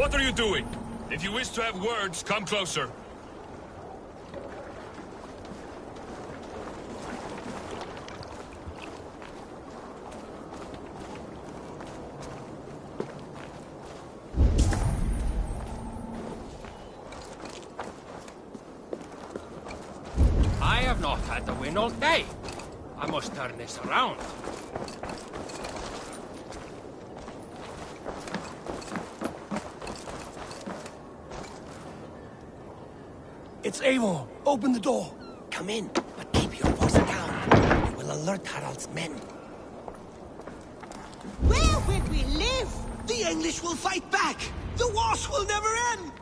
What are you doing? If you wish to have words, come closer. I have not had the win all day. I must turn this around. It's Eivor. Open the door. Come in, but keep your voice down. You will alert Harald's men. Where will we live? The English will fight back! The wars will never end!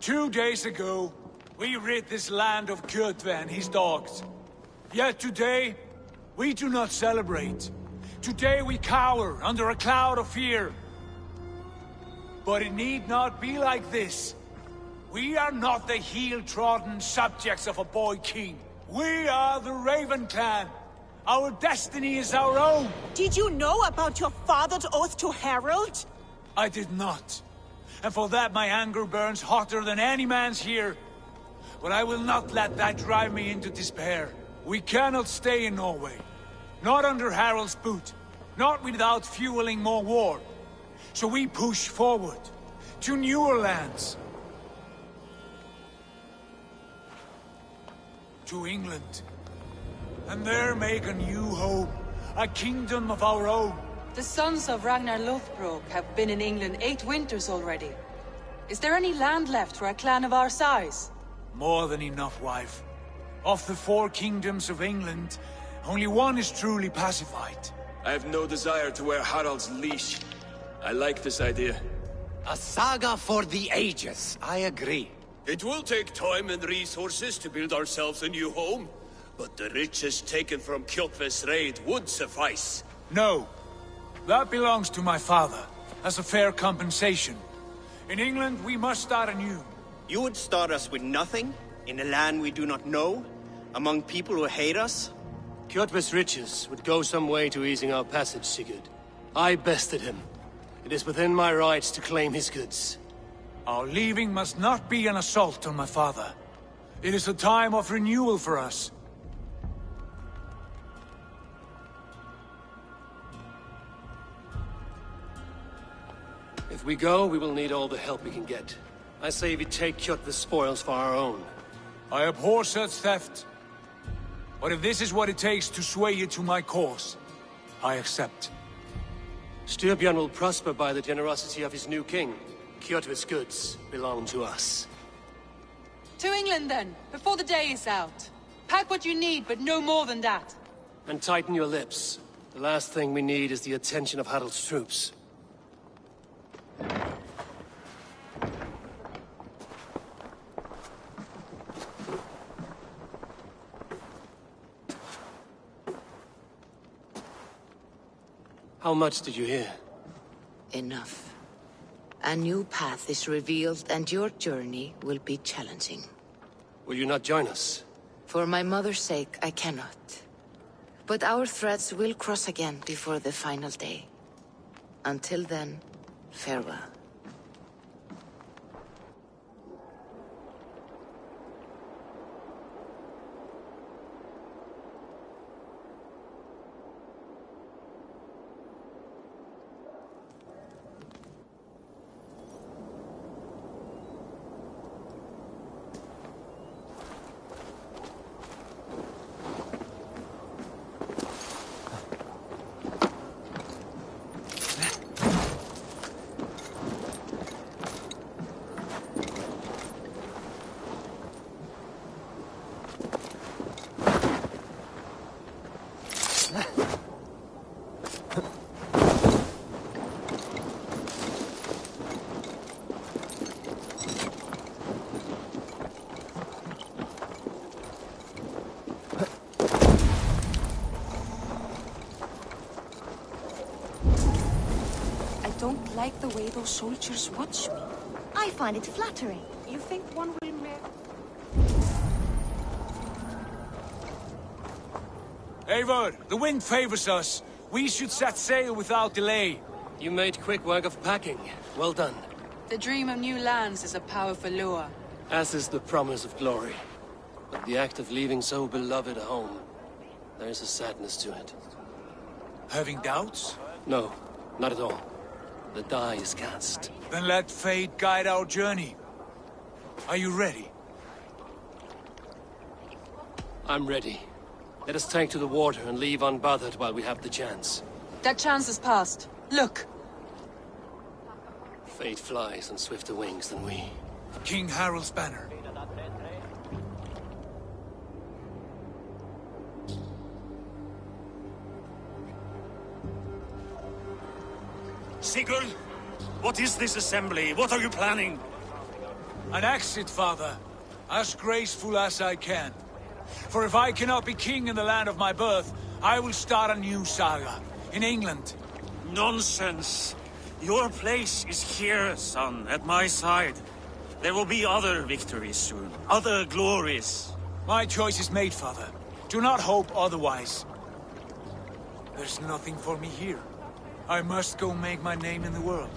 2 days ago, we rid this land of Kjotve and his dogs. Yet today, we do not celebrate. Today we cower under a cloud of fear. But it need not be like this. We are not the heel-trodden subjects of a boy king. We are the Raven clan. Our destiny is our own. Did you know about your father's oath to Harald? I did not. And for that my anger burns hotter than any man's here. But I will not let that drive me into despair. We cannot stay in Norway. Not under Harald's boot. Not without fueling more war. So we push forward. To newer lands. To England. And there make a new home. A kingdom of our own. The sons of Ragnar Lothbrok have been in England 8 winters already. Is there any land left for a clan of our size? More than enough, wife. Of the 4 kingdoms of England, only one is truly pacified. I have no desire to wear Harald's leash. I like this idea. A saga for the ages, I agree. It will take time and resources to build ourselves a new home, but the riches taken from Kjotve's raid would suffice. No. That belongs to my father, as a fair compensation. In England, we must start anew. You would start us with nothing? In a land we do not know? Among people who hate us? Kjotve's riches would go some way to easing our passage, Sigurd. I bested him. It is within my rights to claim his goods. Our leaving must not be an assault on my father. It is a time of renewal for us. If we go, we will need all the help we can get. I say we take Kjotve's spoils for our own. I abhor such theft. But if this is what it takes to sway you to my cause, I accept. Styrbjörn will prosper by the generosity of his new king. Kjotve's goods belong to us. To England then, before the day is out. Pack what you need, but no more than that. And tighten your lips. The last thing we need is the attention of Harald's troops. How much did you hear? Enough. A new path is revealed and your journey will be challenging. Will you not join us? For my mother's sake, I cannot. But our threads will cross again before the final day. Until then, farewell. I don't like the way those soldiers watch me. I find it flattering. You think one will Eivor, the wind favors us. We should set sail without delay. You made quick work of packing. Well done. The dream of new lands is a powerful lure. As is the promise of glory. But the act of leaving so beloved a home, there is a sadness to it. Having doubts? No, not at all. The die is cast. Then let fate guide our journey. Are you ready? I'm ready. Let us take to the water and leave unbothered while we have the chance. That chance is past. Look! Fate flies on swifter wings than we. King Harald's banner. Sigurd, what is this assembly? What are you planning? An exit, father. As graceful as I can. For if I cannot be king in the land of my birth, I will start a new saga. In England. Nonsense. Your place is here, son, at my side. There will be other victories soon. Other glories. My choice is made, father. Do not hope otherwise. There's nothing for me here. I must go make my name in the world.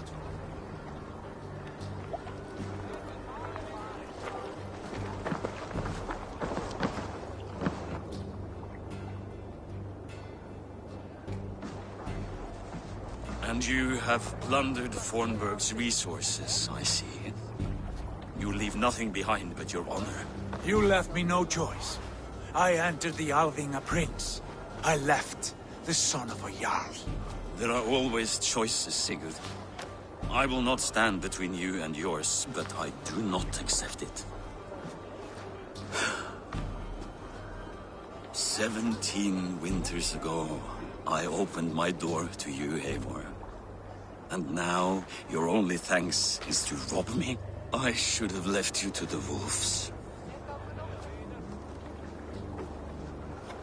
And you have plundered Fornburg's resources, I see. You leave nothing behind but your honor. You left me no choice. I entered the Alving a prince. I left the son of a Jarl. There are always choices, Sigurd. I will not stand between you and yours, but I do not accept it. 17 winters ago, I opened my door to you, Eivor. And now, your only thanks is to rob me? I should have left you to the wolves.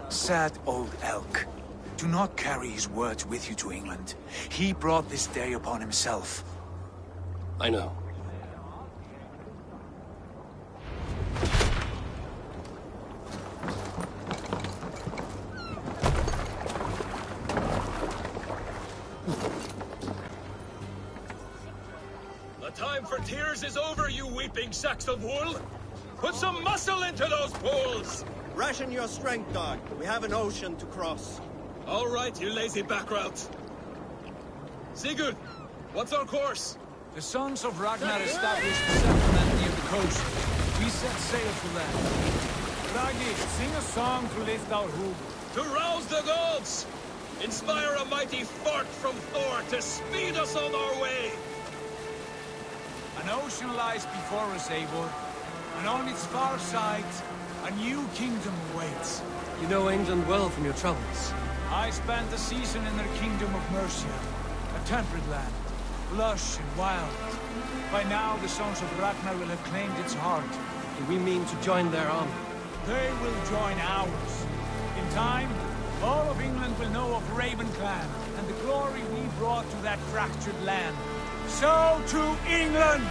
Sad old elk. Do not carry his words with you to England. He brought this day upon himself. I know. The time for tears is over, you weeping sacks of wool! Put some muscle into those pools! Ration your strength, dog. We have an ocean to cross. All right, you lazy backrout. Sigurd, what's our course? The sons of Ragnar established a settlement near the coast. We set sail for that. Raggi, sing a song to lift our hoof. To rouse the gods! Inspire a mighty fart from Thor to speed us on our way! An ocean lies before us, Eivor. And on its far side, a new kingdom awaits. You know England well from your travels. I spent a season in their kingdom of Mercia. A temperate land, lush and wild. By now, the sons of Ragnar will have claimed its heart. Do we mean to join their army? They will join ours. In time, all of England will know of Raven Clan and the glory we brought to that fractured land. So to England!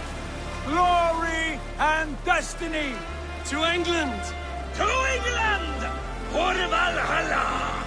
Glory and destiny! To England! To England! For Valhalla!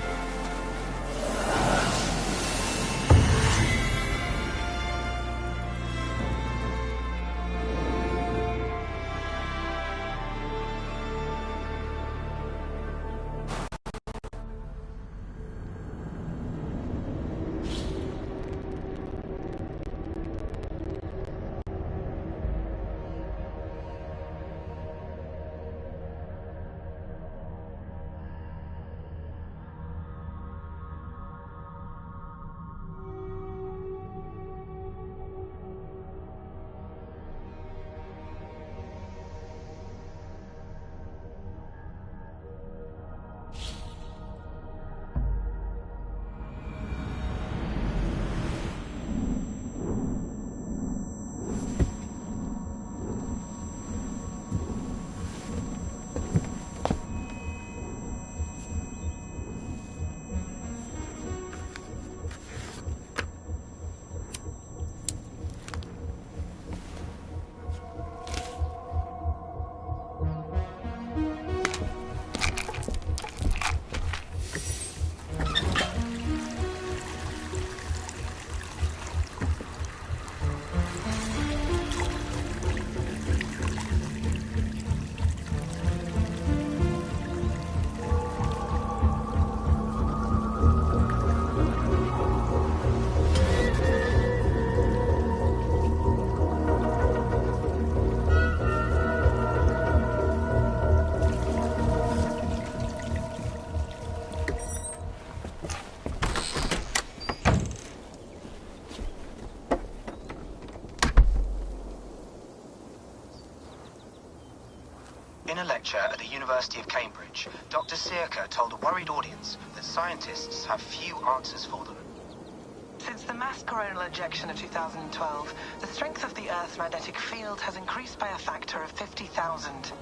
In a lecture at the University of Cambridge, Dr. Circa told a worried audience that scientists have few answers for them. Since the mass coronal ejection of 2012, the strength of the Earth's magnetic field has increased by a factor of 50,000.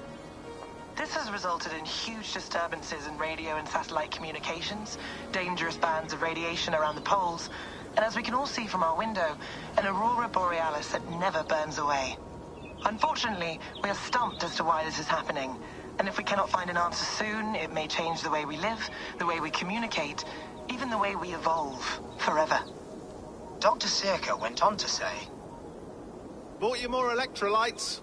This has resulted in huge disturbances in radio and satellite communications, dangerous bands of radiation around the poles, and as we can all see from our window, an aurora borealis that never burns away. Unfortunately, we are stumped as to why this is happening, and if we cannot find an answer soon, it may change the way we live, the way we communicate, even the way we evolve, forever. Dr. Circa went on to say, "Bought you more electrolytes?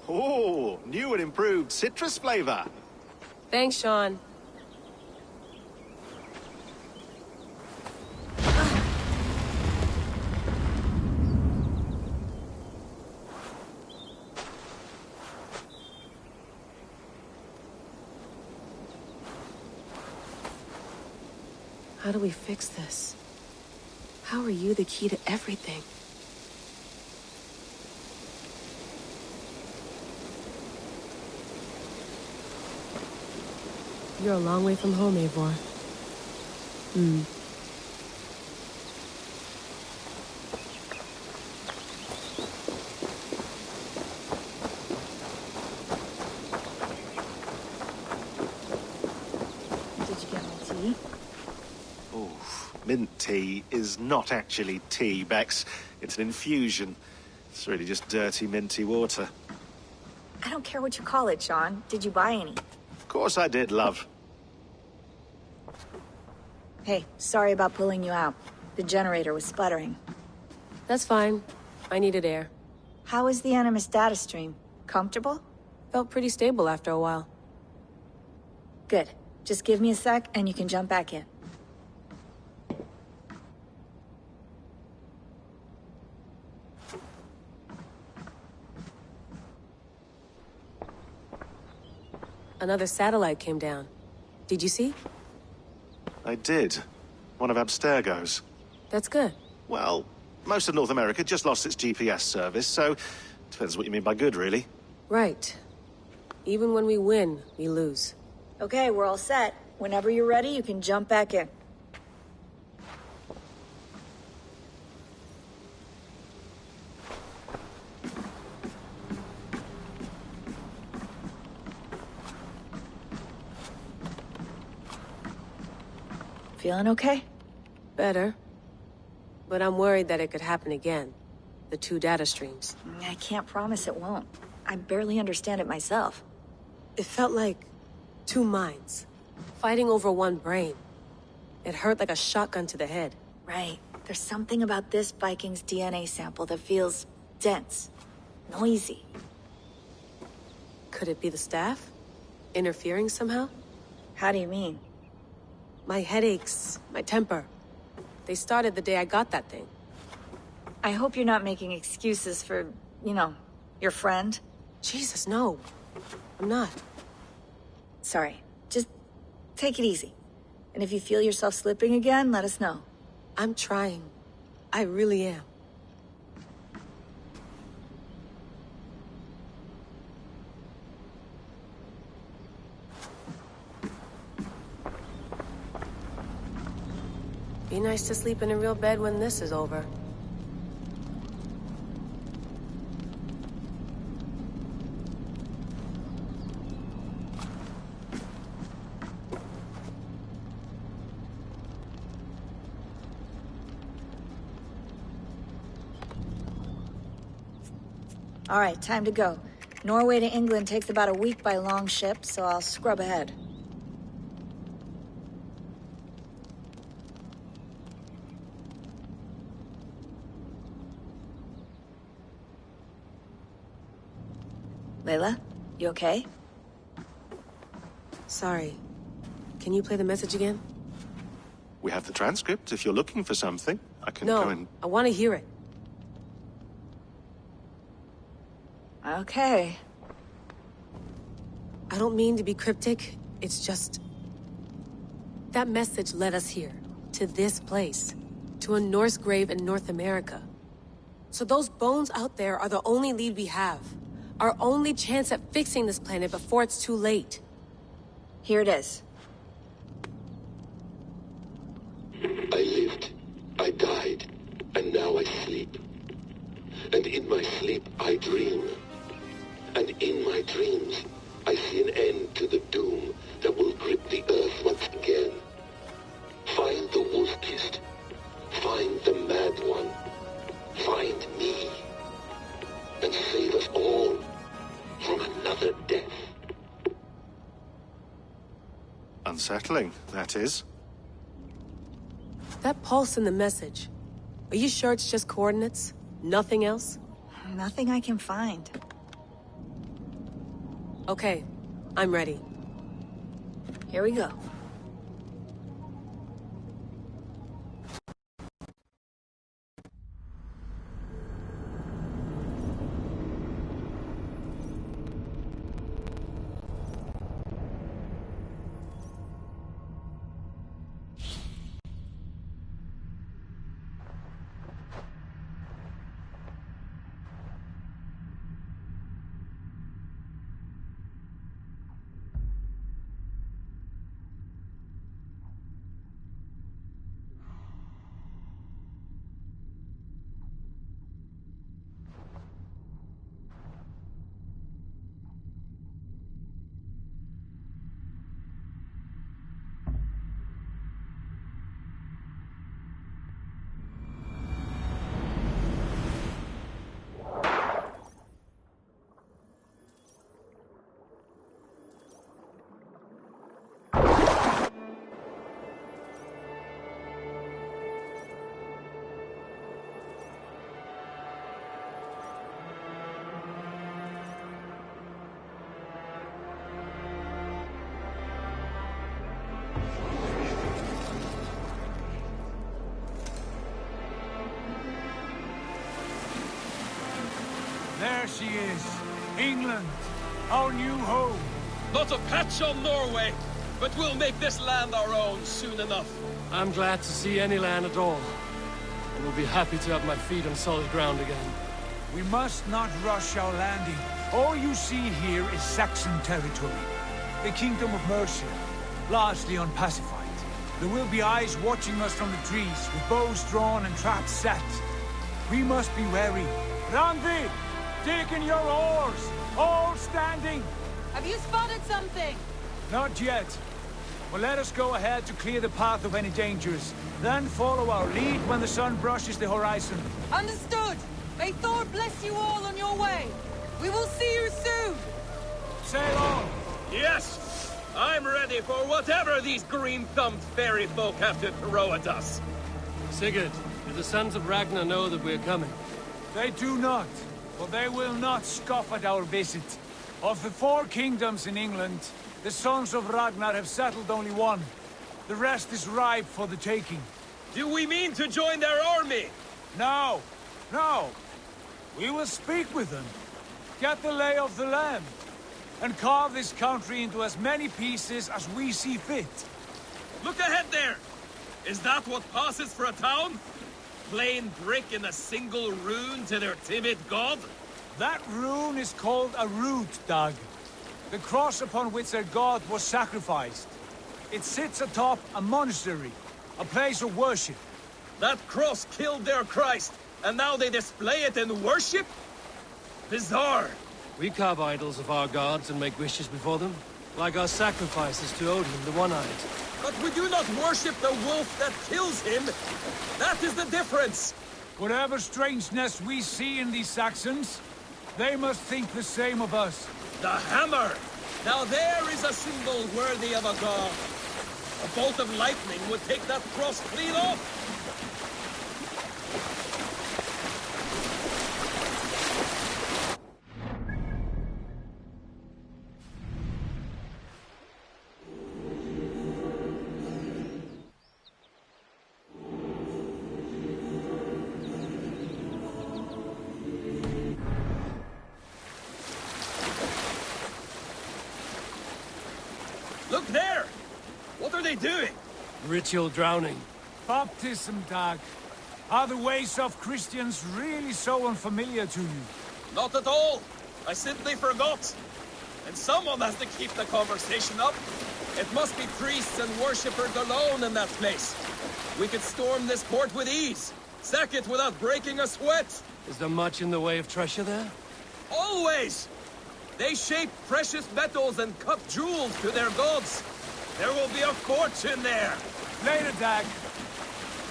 Oh, new and improved citrus flavor." Thanks, Sean. How do we fix this? How are you the key to everything? You're a long way from home, Eivor. Did you get my tea? Oh, mint tea is not actually tea, Bex. It's an infusion. It's really just dirty, minty water. I don't care what you call it, Sean. Did you buy any? Of course I did, love. Hey, sorry about pulling you out. The generator was sputtering. That's fine. I needed air. How is the Animus data stream? Comfortable? Felt pretty stable after a while. Good. Just give me a sec and you can jump back in. Another satellite came down. Did you see? I did. One of Abstergo's. That's good. Well, most of North America just lost its GPS service, so depends what you mean by good, really. Right. Even when we win, we lose. Okay, we're all set. Whenever you're ready, you can jump back in. Feeling okay? Better. But I'm worried that it could happen again. The two data streams. I can't promise it won't. I barely understand it myself. It felt like two minds, fighting over one brain. It hurt like a shotgun to the head. Right. There's something about this Viking's DNA sample that feels dense, noisy. Could it be the staff? Interfering somehow? How do you mean? My headaches, my temper. They started the day I got that thing. I hope you're not making excuses for, you know, your friend. Jesus, no. I'm not. Sorry. Just take it easy. And if you feel yourself slipping again, let us know. I'm trying. I really am. Be nice to sleep in a real bed when this is over. All right, time to go. Norway to England takes about a week by long ship, so I'll scrub ahead. Layla, you okay? Sorry. Can you play the message again? We have the transcript. If you're looking for something, I can No, go and... I want to hear it. Okay. I don't mean to be cryptic. It's just... that message led us here. To this place. To a Norse grave in North America. So those bones out there are the only lead we have. Our only chance at fixing this planet before it's too late. Here it is. I lived, I died, and now I sleep. And in my sleep I dream. And in my dreams I see an end to the doom that will grip the earth once again. Find the wolf-kissed. Find the mad one. Find me. And save us all from another death. Unsettling, that is. That pulse in the message. Are you sure it's just coordinates? Nothing else? Nothing I can find. Okay, I'm ready. Here we go. There she is. England. Our new home. Not a patch on Norway, but we'll make this land our own soon enough. I'm glad to see any land at all. And will be happy to have my feet on solid ground again. We must not rush our landing. All you see here is Saxon territory. The Kingdom of Mercia, largely unpacified. There will be eyes watching us from the trees, with bows drawn and traps set. We must be wary. Randvi! Dig in your oars! All standing! Have you spotted something? Not yet. But let us go ahead to clear the path of any dangers. Then follow our lead when the sun brushes the horizon. Understood! May Thor bless you all on your way! We will see you soon! Sail on! Yes! I'm ready for whatever these green-thumbed fairy folk have to throw at us. Sigurd, do the sons of Ragnar know that we're coming? They do not. But they will not scoff at our visit. Of the 4 kingdoms in England, the sons of Ragnar have settled only one. The rest is ripe for the taking. Do we mean to join their army? No. No. We will speak with them. Get the lay of the land. And carve this country into as many pieces as we see fit. Look ahead there! Is that what passes for a town? Plain brick in a single rune to their timid god? That rune is called a root, Dag. The cross upon which their god was sacrificed. It sits atop a monastery, a place of worship. That cross killed their Christ, and now they display it in worship? Bizarre. We carve idols of our gods and make wishes before them, like our sacrifices to Odin, the One-Eyed. But we do not worship the wolf that kills him. That is the difference. Whatever strangeness we see in these Saxons, they must think the same of us. The hammer! Now there is a symbol worthy of a god. A bolt of lightning would take that cross clean off. Look there! What are they doing? Ritual drowning. Baptism, Dag. Are the ways of Christians really so unfamiliar to you? Not at all. I simply forgot. And someone has to keep the conversation up. It must be priests and worshippers alone in that place. We could storm this port with ease. Sack it without breaking a sweat. Is there much in the way of treasure there? Always! They shape precious metals and cut jewels to their gods. There will be a fortune there. Later, Dag.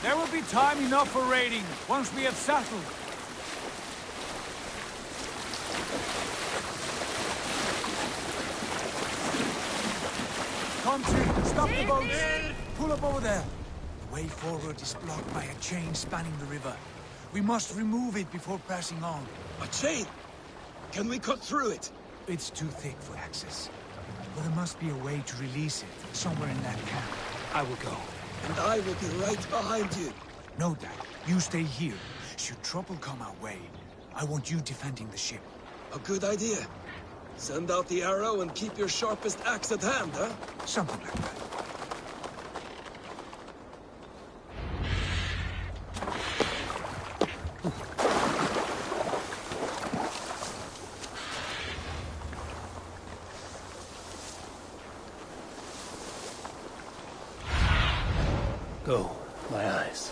There will be time enough for raiding once we have settled. Come to, stop the boats. Pull up over there. The way forward is blocked by a chain spanning the river. We must remove it before passing on. A chain? Can we cut through it? It's too thick for access. But there must be a way to release it, somewhere in that camp. I will go. And I will be right behind you. No, Dad. You stay here. Should trouble come our way, I want you defending the ship. A good idea. Send out the arrow and keep your sharpest axe at hand, huh? Something like that. Go, my eyes.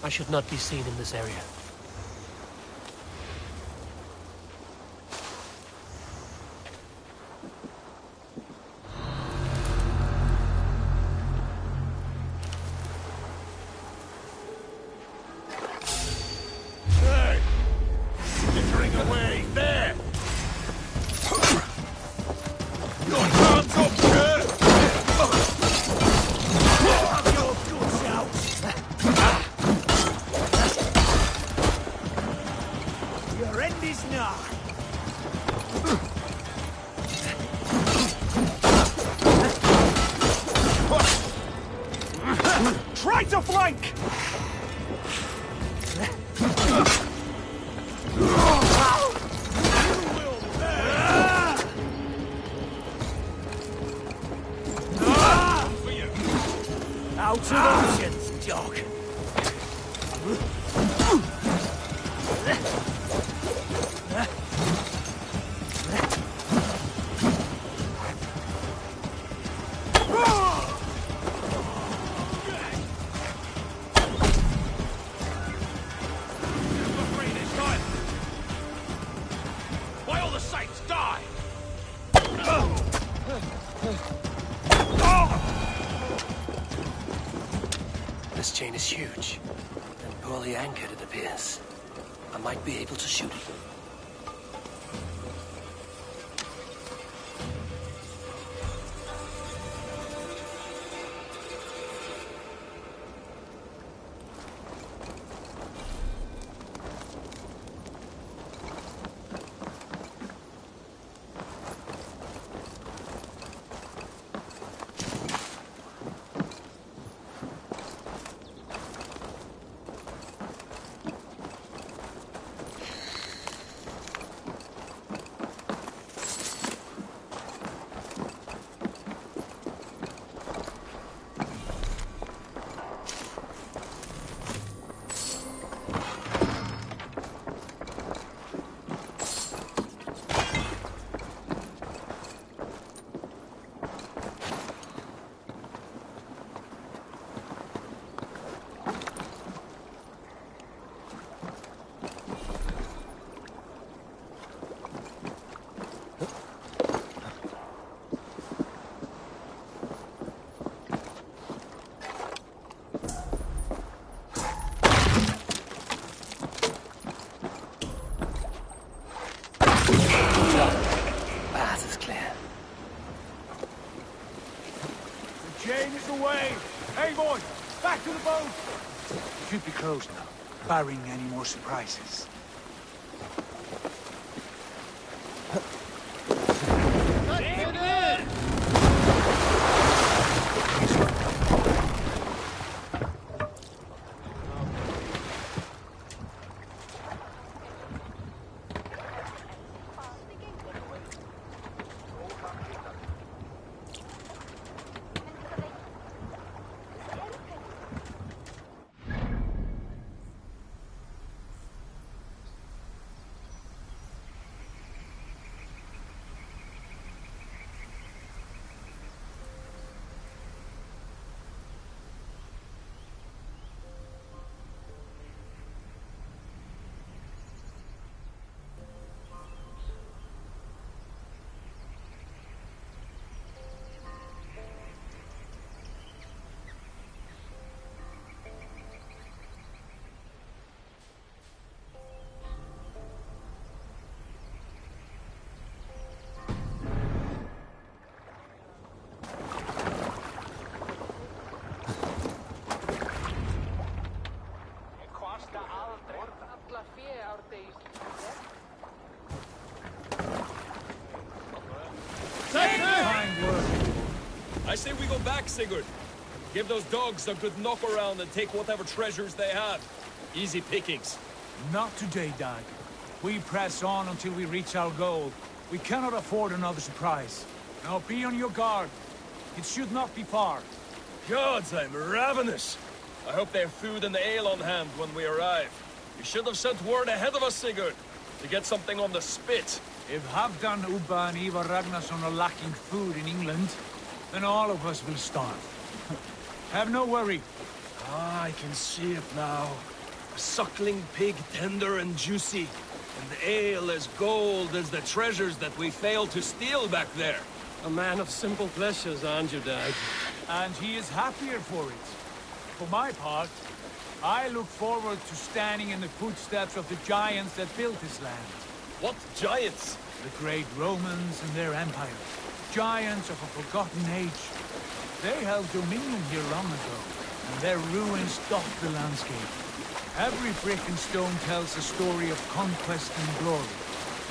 I should not be seen in this area. Try to flank! Out of options, dog. This chain is huge, and poorly anchored, it appears. I might be able to shoot it. Chain is away! Hey, boy! Back to the boat! Should be closed now, barring any more surprises. say we go back, Sigurd. Give those dogs a good knock around and take whatever treasures they have. Easy pickings. Not today, Dag. We press on until we reach our goal. We cannot afford another surprise. Now be on your guard. It should not be far. Gods, I'm ravenous. I hope they have food and ale on hand when we arrive. You should have sent word ahead of us, Sigurd, to get something on the spit. If Halfdan, Ubba and Ivar Ragnarsson are lacking food in England, then all of us will starve. Have no worry. Ah, I can see it now. A suckling pig, tender and juicy. And the ale as gold as the treasures that we failed to steal back there. A man of simple pleasures, aren't you, Dag? And he is happier for it. For my part, I look forward to standing in the footsteps of the giants that built this land. What giants? The great Romans and their empire. Giants of a forgotten age. They held dominion here long ago, and their ruins dot the landscape. Every brick and stone tells a story of conquest and glory.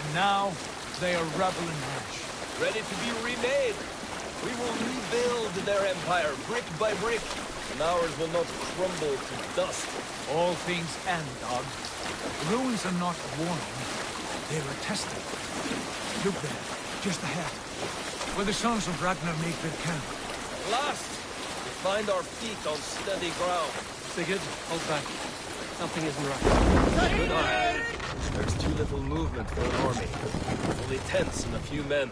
And now, they are rubble and ash. Ready to be remade. We will rebuild their empire, brick by brick, and ours will not crumble to dust. All things end, Dog. The ruins are not a warning. They're a testing. Look there, just ahead, where the sons of Ragnar make their camp. At last, we find our feet on steady ground. Sigurd, hold back. Something isn't right. Good eye. There's too little movement for an army. Only tents and a few men.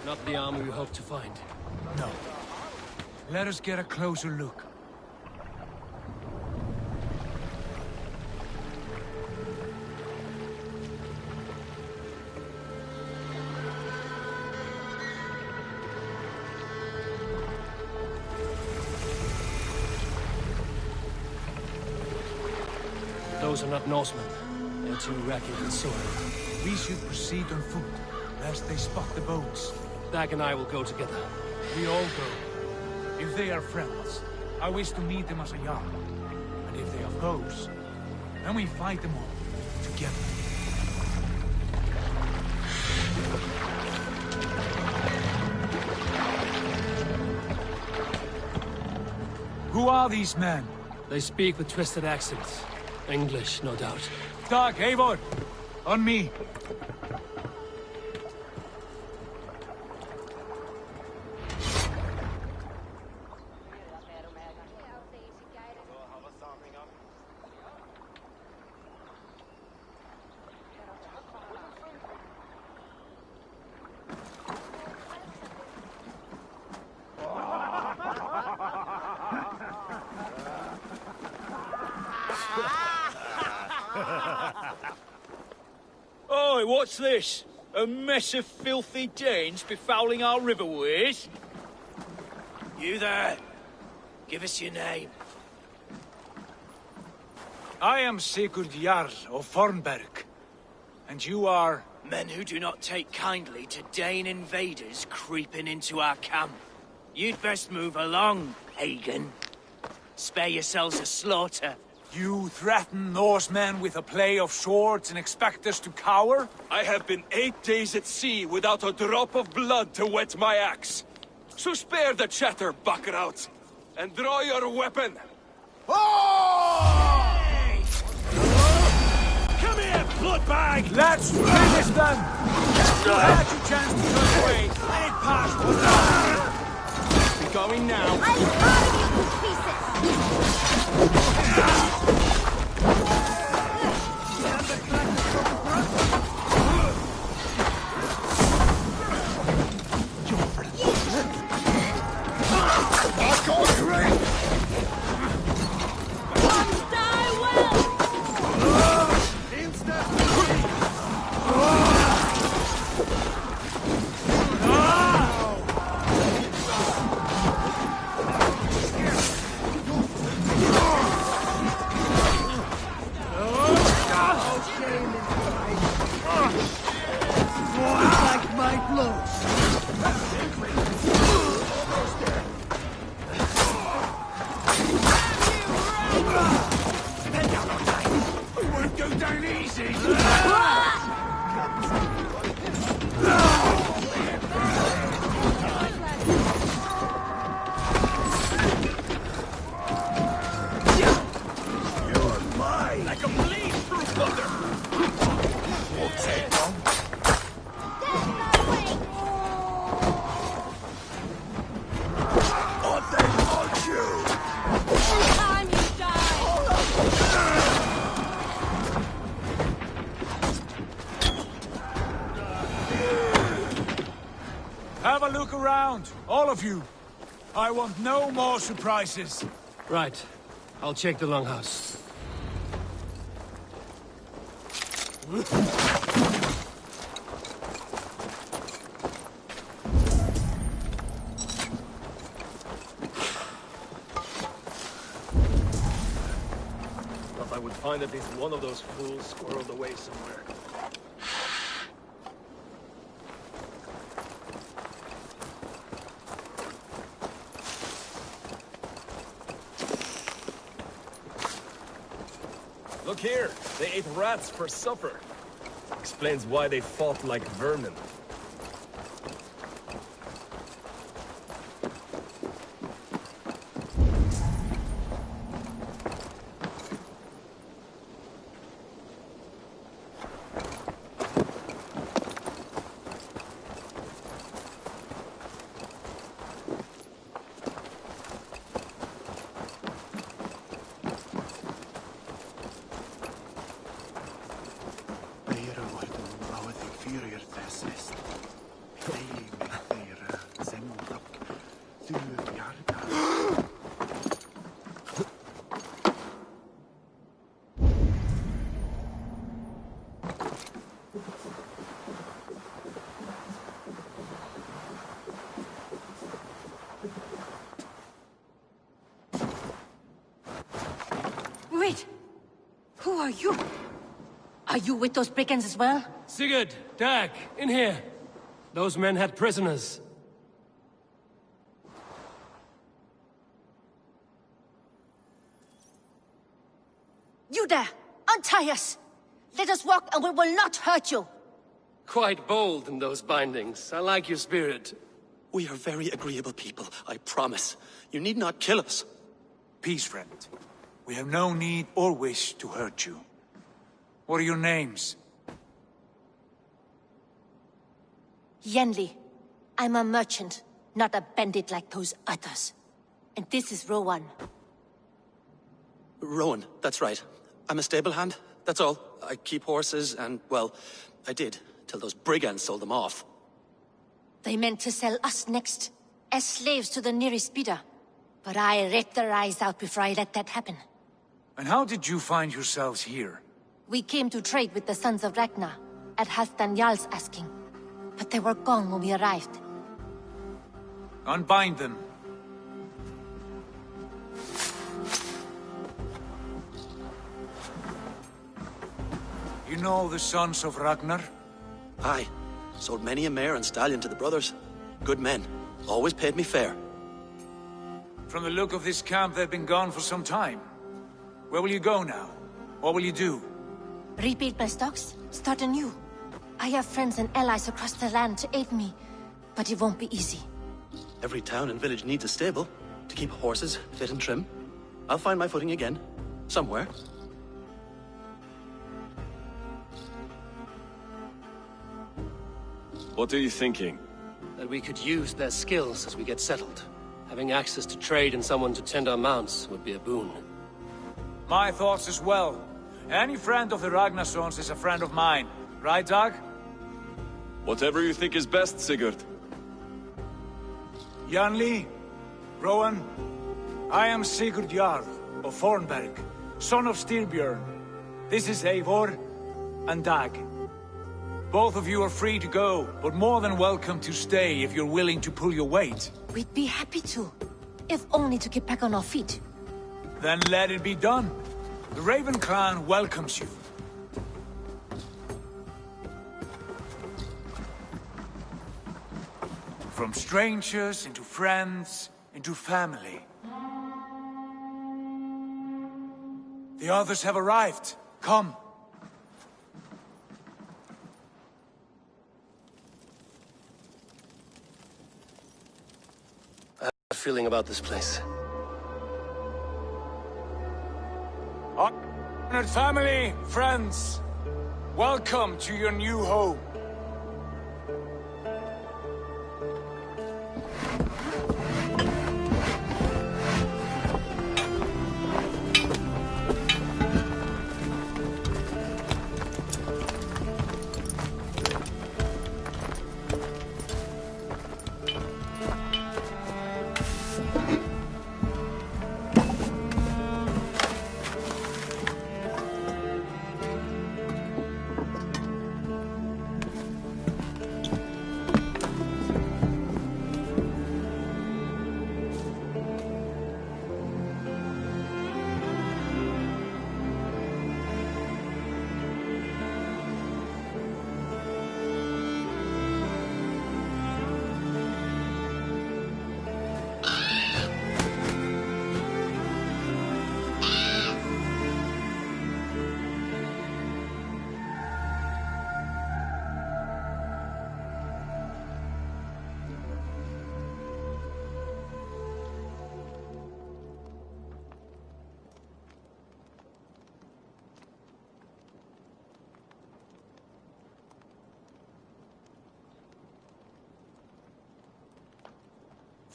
Not the army we hope to find. No. Let us get a closer look. Those are not Norsemen. They're too ragged and soiled. We should proceed on foot, lest they spot the boats. Dag and I will go together. We all go. If they are friends, I wish to meet them as a Jarl. And if they are foes, then we fight them all, together. Who are these men? They speak with twisted accents. English, no doubt. Dag, Eivor! On me! Oi, what's this? A mess of filthy Danes befouling our riverways? You there! Give us your name. I am Sigurd Jarl of Fornberg. And you are... Men who do not take kindly to Dane invaders creeping into our camp. You'd best move along, Hagen. Spare yourselves a slaughter. You threaten Norsemen with a play of swords and expect us to cower? I have been 8 days at sea without a drop of blood to wet my axe. So spare the chatter, buckraut, and draw your weapon. Oh! Hey! Come here, bloodbag! Let's finish them! You had your chance to turn away, and it passed without. We're going now. I'm cutting you to pieces! Have a look around, all of you. I want no more surprises. Right. I'll check the longhouse. Thought I would find at least one of those fools squirreled away somewhere. Look here, they ate rats for supper. Explains why they fought like vermin. Wait! Who are you? Are you with those brigands as well? Sigurd, Dag, in here. Those men had prisoners. You there! Untie us! Let us walk and we will not hurt you! Quite bold in those bindings. I like your spirit. We are very agreeable people, I promise. You need not kill us. Peace, friend. We have no need or wish to hurt you. What are your names? Yenli. I'm a merchant, not a bandit like those others. And this is Rowan. Rowan, that's right. I'm a stable hand, that's all. I keep horses and, well, I did, till those brigands sold them off. They meant to sell us next, as slaves to the nearest bidder. But I ripped their eyes out before I let that happen. And how did you find yourselves here? We came to trade with the Sons of Ragnar, at Halfdan Jarl's asking. But they were gone when we arrived. Unbind them. You know the Sons of Ragnar? Aye. Sold many a mare and stallion to the brothers. Good men. Always paid me fair. From the look of this camp, they've been gone for some time. Where will you go now? What will you do? Rebuild my stocks, start anew. I have friends and allies across the land to aid me, but it won't be easy. Every town and village needs a stable, to keep horses fit and trim. I'll find my footing again. Somewhere. What are you thinking? That we could use their skills as we get settled. Having access to trade and someone to tend our mounts would be a boon. My thoughts as well. Any friend of the Ragnarsons is a friend of mine. Right, Dag? Whatever you think is best, Sigurd. Janli, Rowan, I am Sigurd Jarl of Fornberg, son of Styrbjörn. This is Eivor and Dag. Both of you are free to go, but more than welcome to stay if you're willing to pull your weight. We'd be happy to, if only to get back on our feet. Then let it be done. The Raven clan welcomes you. From strangers into friends, into family. The others have arrived. Come. I have a feeling about this place. Honored family, friends, welcome to your new home.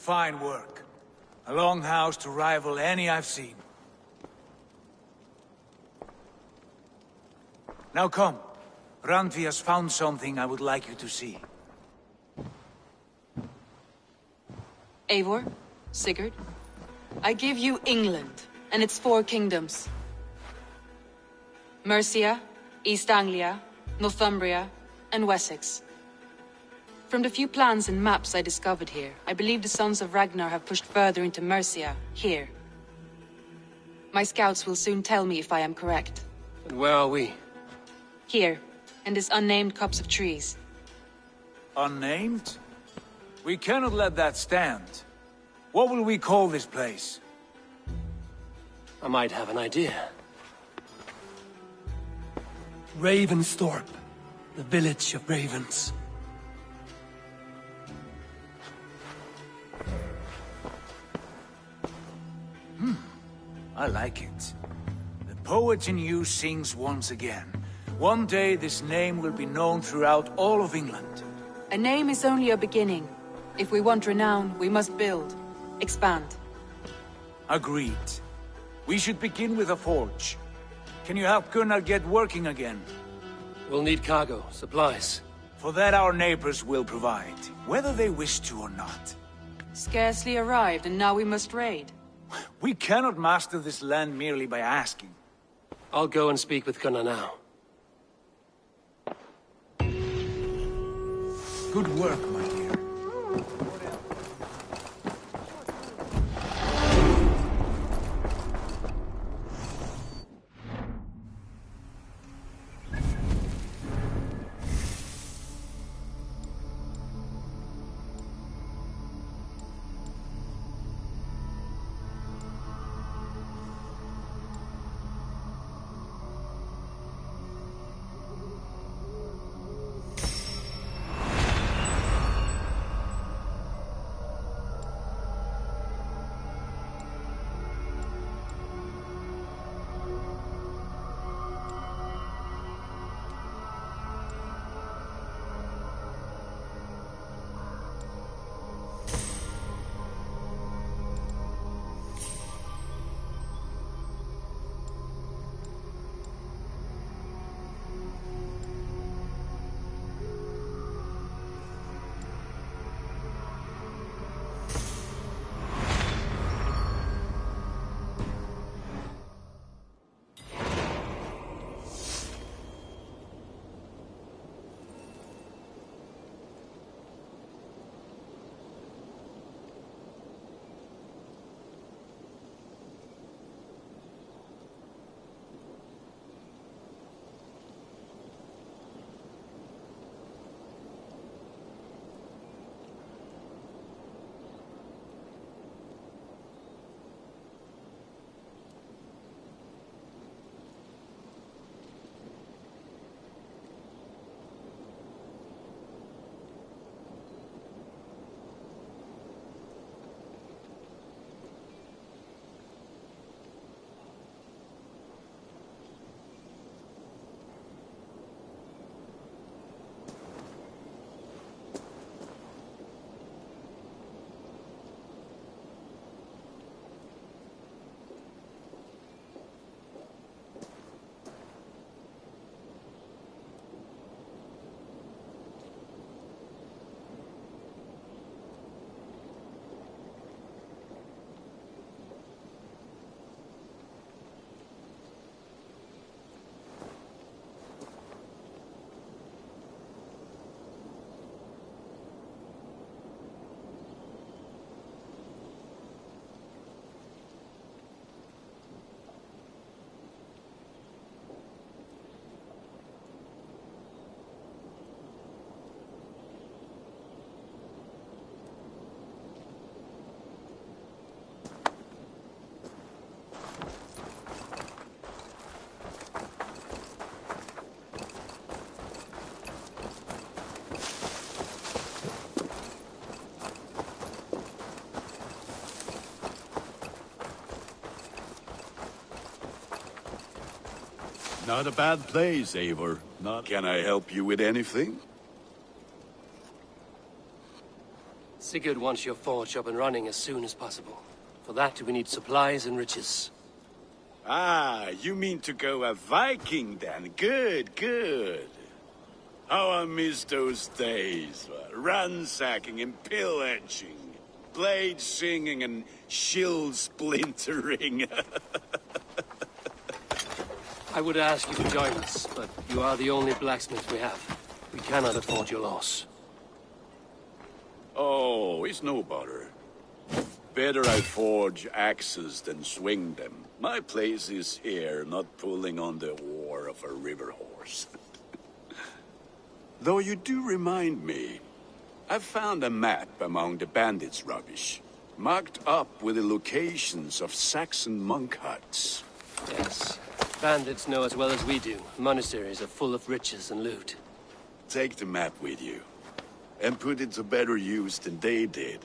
Fine work. A longhouse to rival any I've seen. Now come. Randvi has found something I would like you to see. Eivor, Sigurd, I give you England and its 4 kingdoms. Mercia, East Anglia, Northumbria, and Wessex. From the few plans and maps I discovered here, I believe the Sons of Ragnar have pushed further into Mercia, here. My scouts will soon tell me if I am correct. And where are we? Here, in this unnamed copse of trees. Unnamed? We cannot let that stand. What will we call this place? I might have an idea. Ravensthorpe, the village of ravens. I like it. The poet in you sings once again. One day this name will be known throughout all of England. A name is only a beginning. If we want renown, we must build. Expand. Agreed. We should begin with a forge. Can you help Gunnar get working again? We'll need cargo, supplies. For that our neighbors will provide, whether they wish to or not. Scarcely arrived, and now we must raid. We cannot master this land merely by asking. I'll go and speak with Gunnar now. Good work, my dear. Not a bad place, Eivor. Can I help you with anything? Sigurd wants your forge up and running as soon as possible. For that, we need supplies and riches. Ah, you mean to go a Viking then? Good, good. How I miss those days. Ransacking and pillaging. Blade singing and shield splintering. I would ask you to join us, but you are the only blacksmith we have. We cannot afford your loss. Oh, it's no bother. Better I forge axes than swing them. My place is here, not pulling on the oar of a river horse. Though you do remind me, I found a map among the bandits' rubbish, marked up with the locations of Saxon monk huts. Yes, bandits know as well as we do. Monasteries are full of riches and loot. Take the map with you, and put it to better use than they did.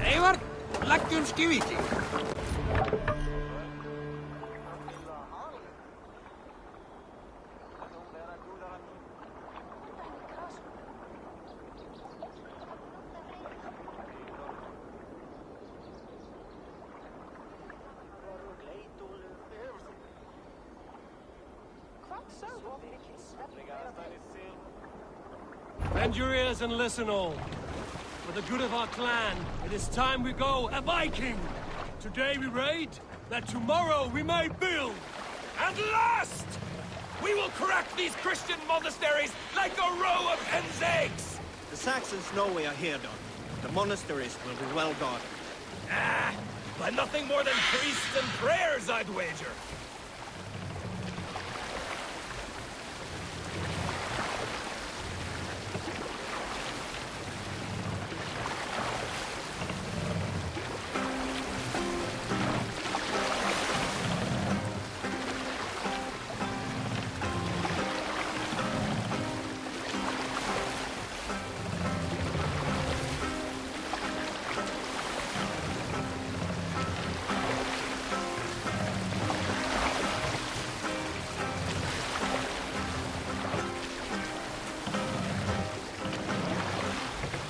Eivor, leggjum skiviki. Bend your ears and listen all. For the good of our clan, it is time we go a Viking! Today we raid, that tomorrow we may build! At last! We will crack these Christian monasteries like a row of hen's eggs! The Saxons know we are here, Don. The monasteries will be well guarded. Ah, by nothing more than priests and prayers, I'd wager.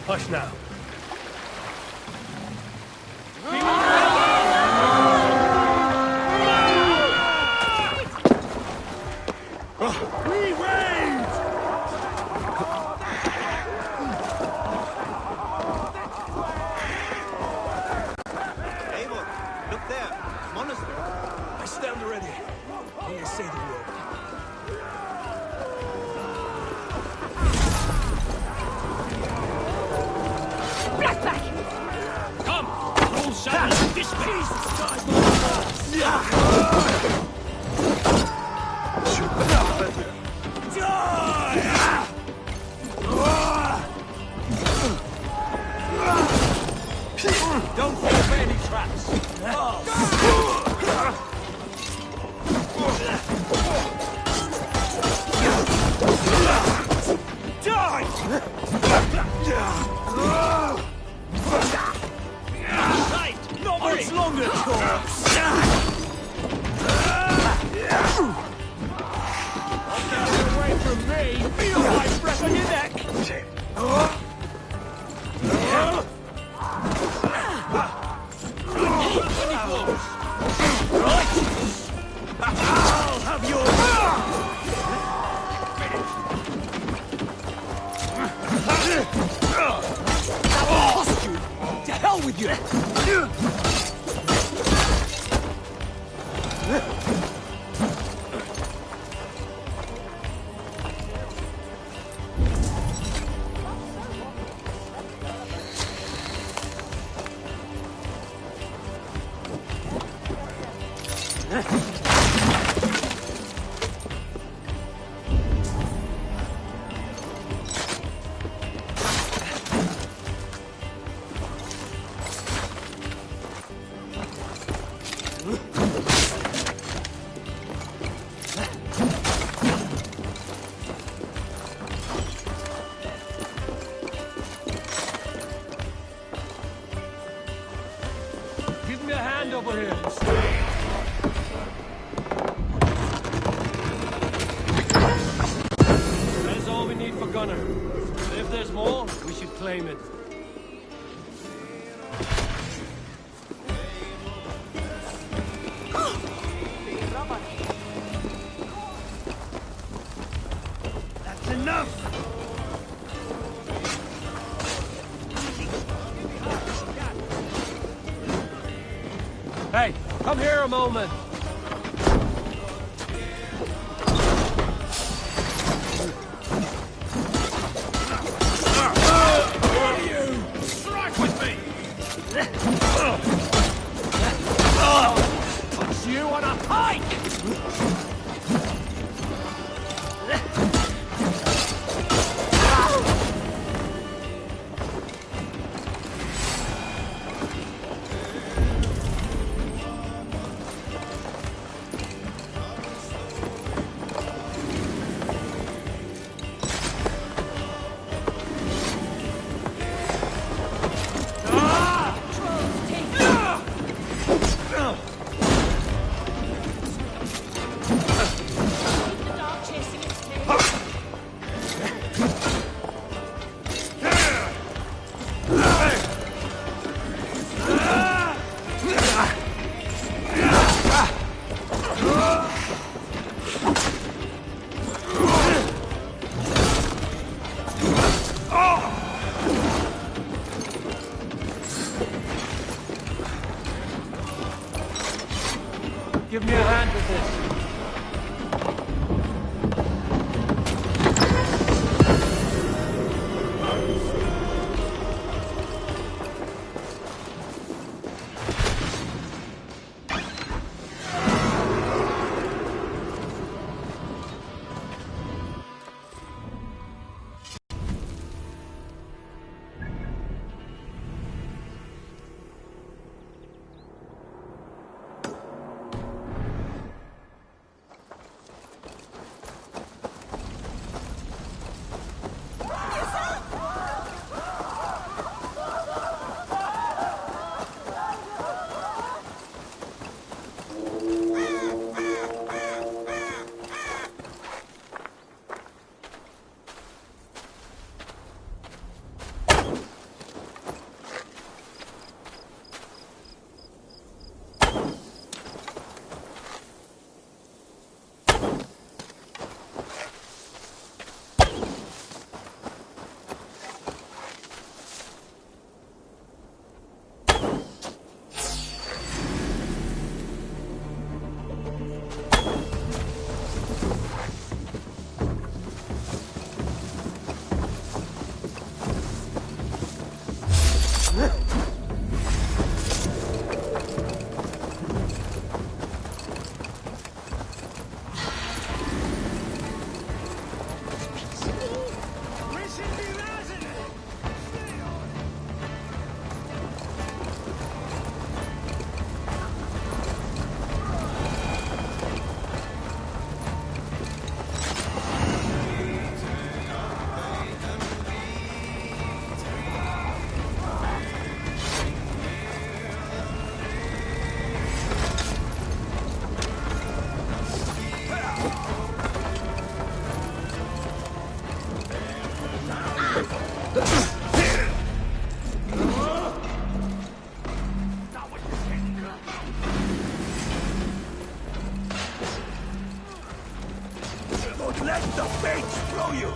Hush now. Don't fall for any traps. Right, not much longer, corpse. Get away from me. Feel my breath on your neck. I'll have yours. To hell with you! Give me a hand over here. That is all we need for Gunner. But if there's more, we should claim it. Hey, come here a moment. Strike with me! Put you on a hike! Give me a hand with this. Let the fates throw you!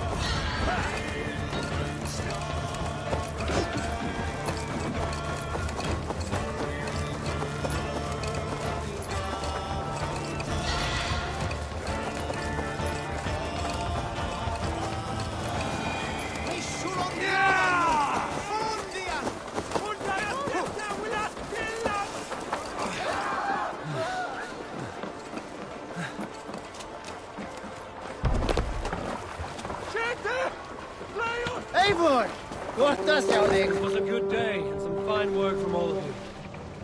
Eivor! It was a good day, and some fine work from all of you.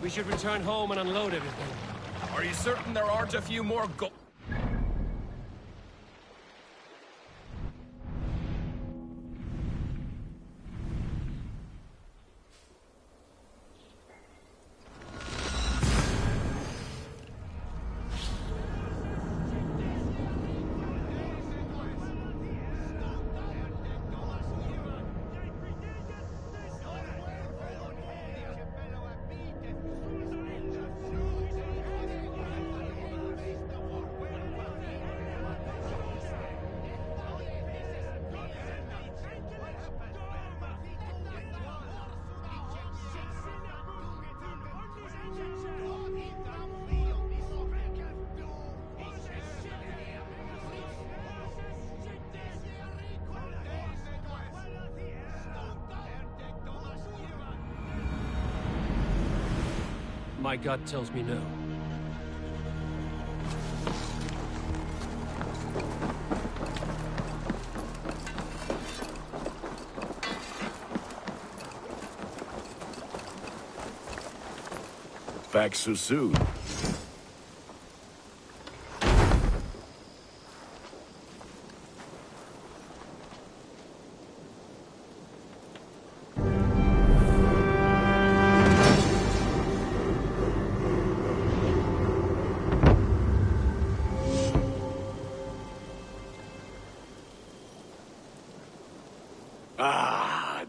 We should return home and unload everything. Are you certain there aren't a few more My gut tells me no. Back so soon.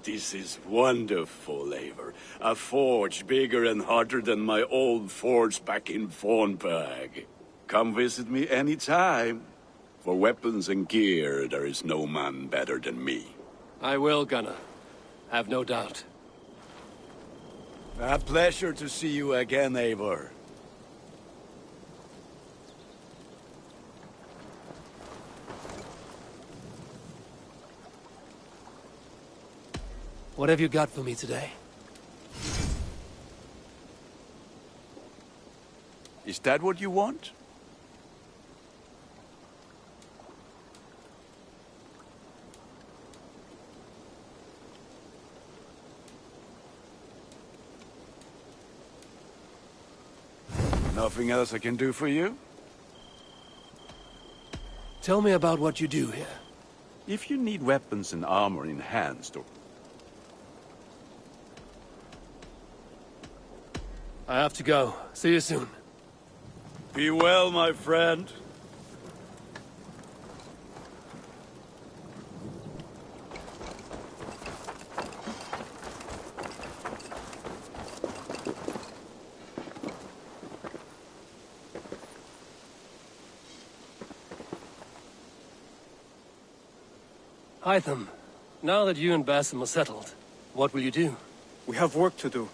This is wonderful, Eivor. A forge bigger and hotter than my old forge back in Fornburg. Come visit me anytime. For weapons and gear, there is no man better than me. I will, Gunnar. Have no doubt. A pleasure to see you again, Eivor. What have you got for me today? Is that what you want? Nothing else I can do for you? Tell me about what you do here. If you need weapons and armor enhanced or... I have to go. See you soon. Be well, my friend. Hytham, now that you and Basim are settled, what will you do? We have work to do.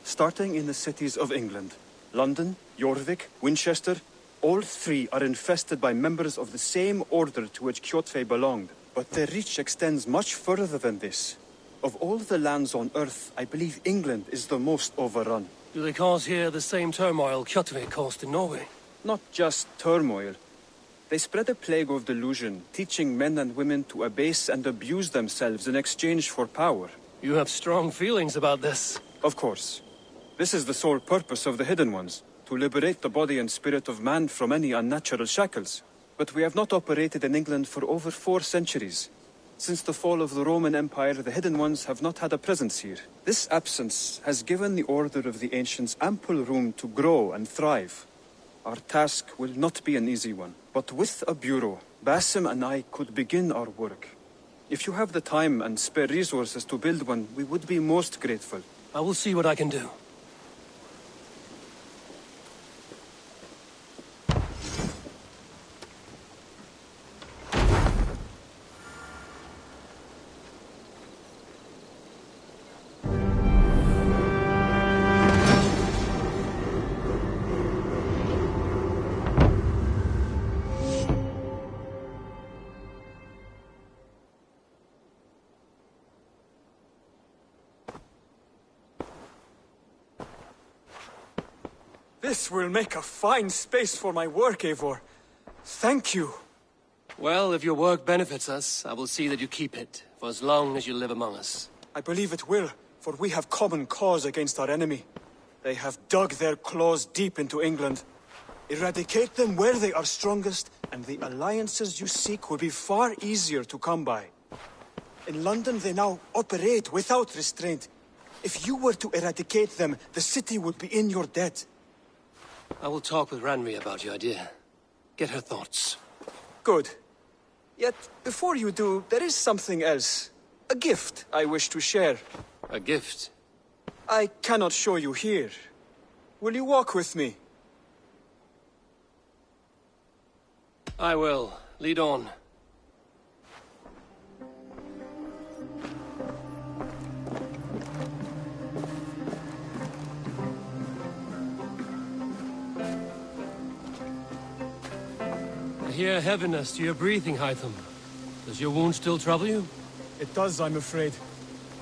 Starting in the cities of England. London, Jorvik, Winchester, all three are infested by members of the same order to which Kjotve belonged. But their reach extends much further than this. Of all the lands on Earth, I believe England is the most overrun. Do they cause here the same turmoil Kjotve caused in Norway? Not just turmoil. They spread a plague of delusion, teaching men and women to abase and abuse themselves in exchange for power. You have strong feelings about this. Of course. This is the sole purpose of the Hidden Ones, to liberate the body and spirit of man from any unnatural shackles. But we have not operated in England for over 4 centuries. Since the fall of the Roman Empire, the Hidden Ones have not had a presence here. This absence has given the Order of the Ancients ample room to grow and thrive. Our task will not be an easy one, but with a bureau, Basim and I could begin our work. If you have the time and spare resources to build one, we would be most grateful. I will see what I can do. This will make a fine space for my work, Eivor. Thank you. Well, if your work benefits us, I will see that you keep it, for as long as you live among us. I believe it will, for we have common cause against our enemy. They have dug their claws deep into England. Eradicate them where they are strongest, and the alliances you seek will be far easier to come by. In London, they now operate without restraint. If you were to eradicate them, the city would be in your debt. I will talk with Ranri about your idea. Get her thoughts. Good. Yet, before you do, there is something else. A gift I wish to share. A gift? I cannot show you here. Will you walk with me? I will. Lead on. I hear heaviness to your breathing, Hytham. Does your wound still trouble you? It does, I'm afraid.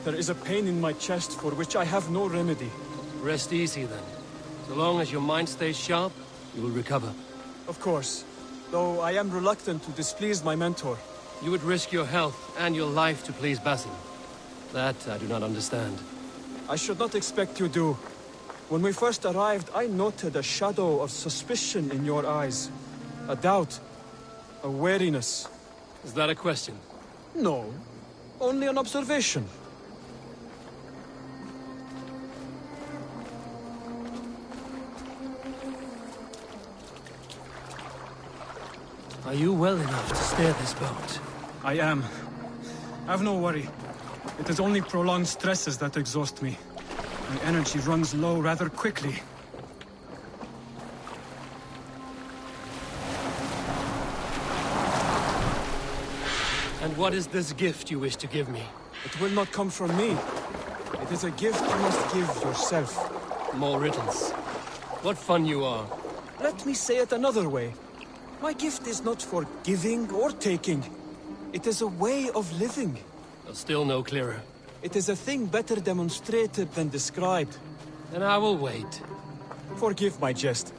There is a pain in my chest for which I have no remedy. Rest easy, then. So long as your mind stays sharp, you will recover. Of course. Though I am reluctant to displease my mentor. You would risk your health and your life to please Basim. That I do not understand. I should not expect you do. When we first arrived, I noted a shadow of suspicion in your eyes. A doubt. A wariness. Is that a question? No. Only an observation. Are you well enough to steer this boat? I am. Have no worry. It is only prolonged stresses that exhaust me. My energy runs low rather quickly. And what is this gift you wish to give me? It will not come from me. It is a gift you must give yourself. More riddles. What fun you are. Let me say it another way. My gift is not for giving or taking. It is a way of living. Still no clearer. It is a thing better demonstrated than described. Then I will wait. Forgive my jest.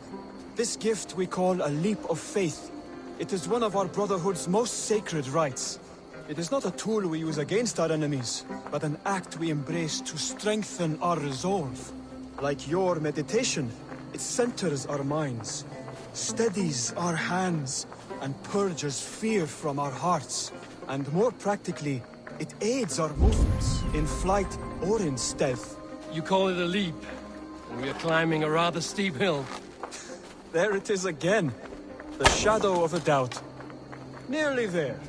This gift we call a leap of faith. It is one of our Brotherhood's most sacred rites. It is not a tool we use against our enemies, but an act we embrace to strengthen our resolve. Like your meditation, it centers our minds, steadies our hands, and purges fear from our hearts. And more practically, it aids our movements, in flight or in stealth. You call it a leap, and we are climbing a rather steep hill. There it is again. The shadow of a doubt. Nearly there.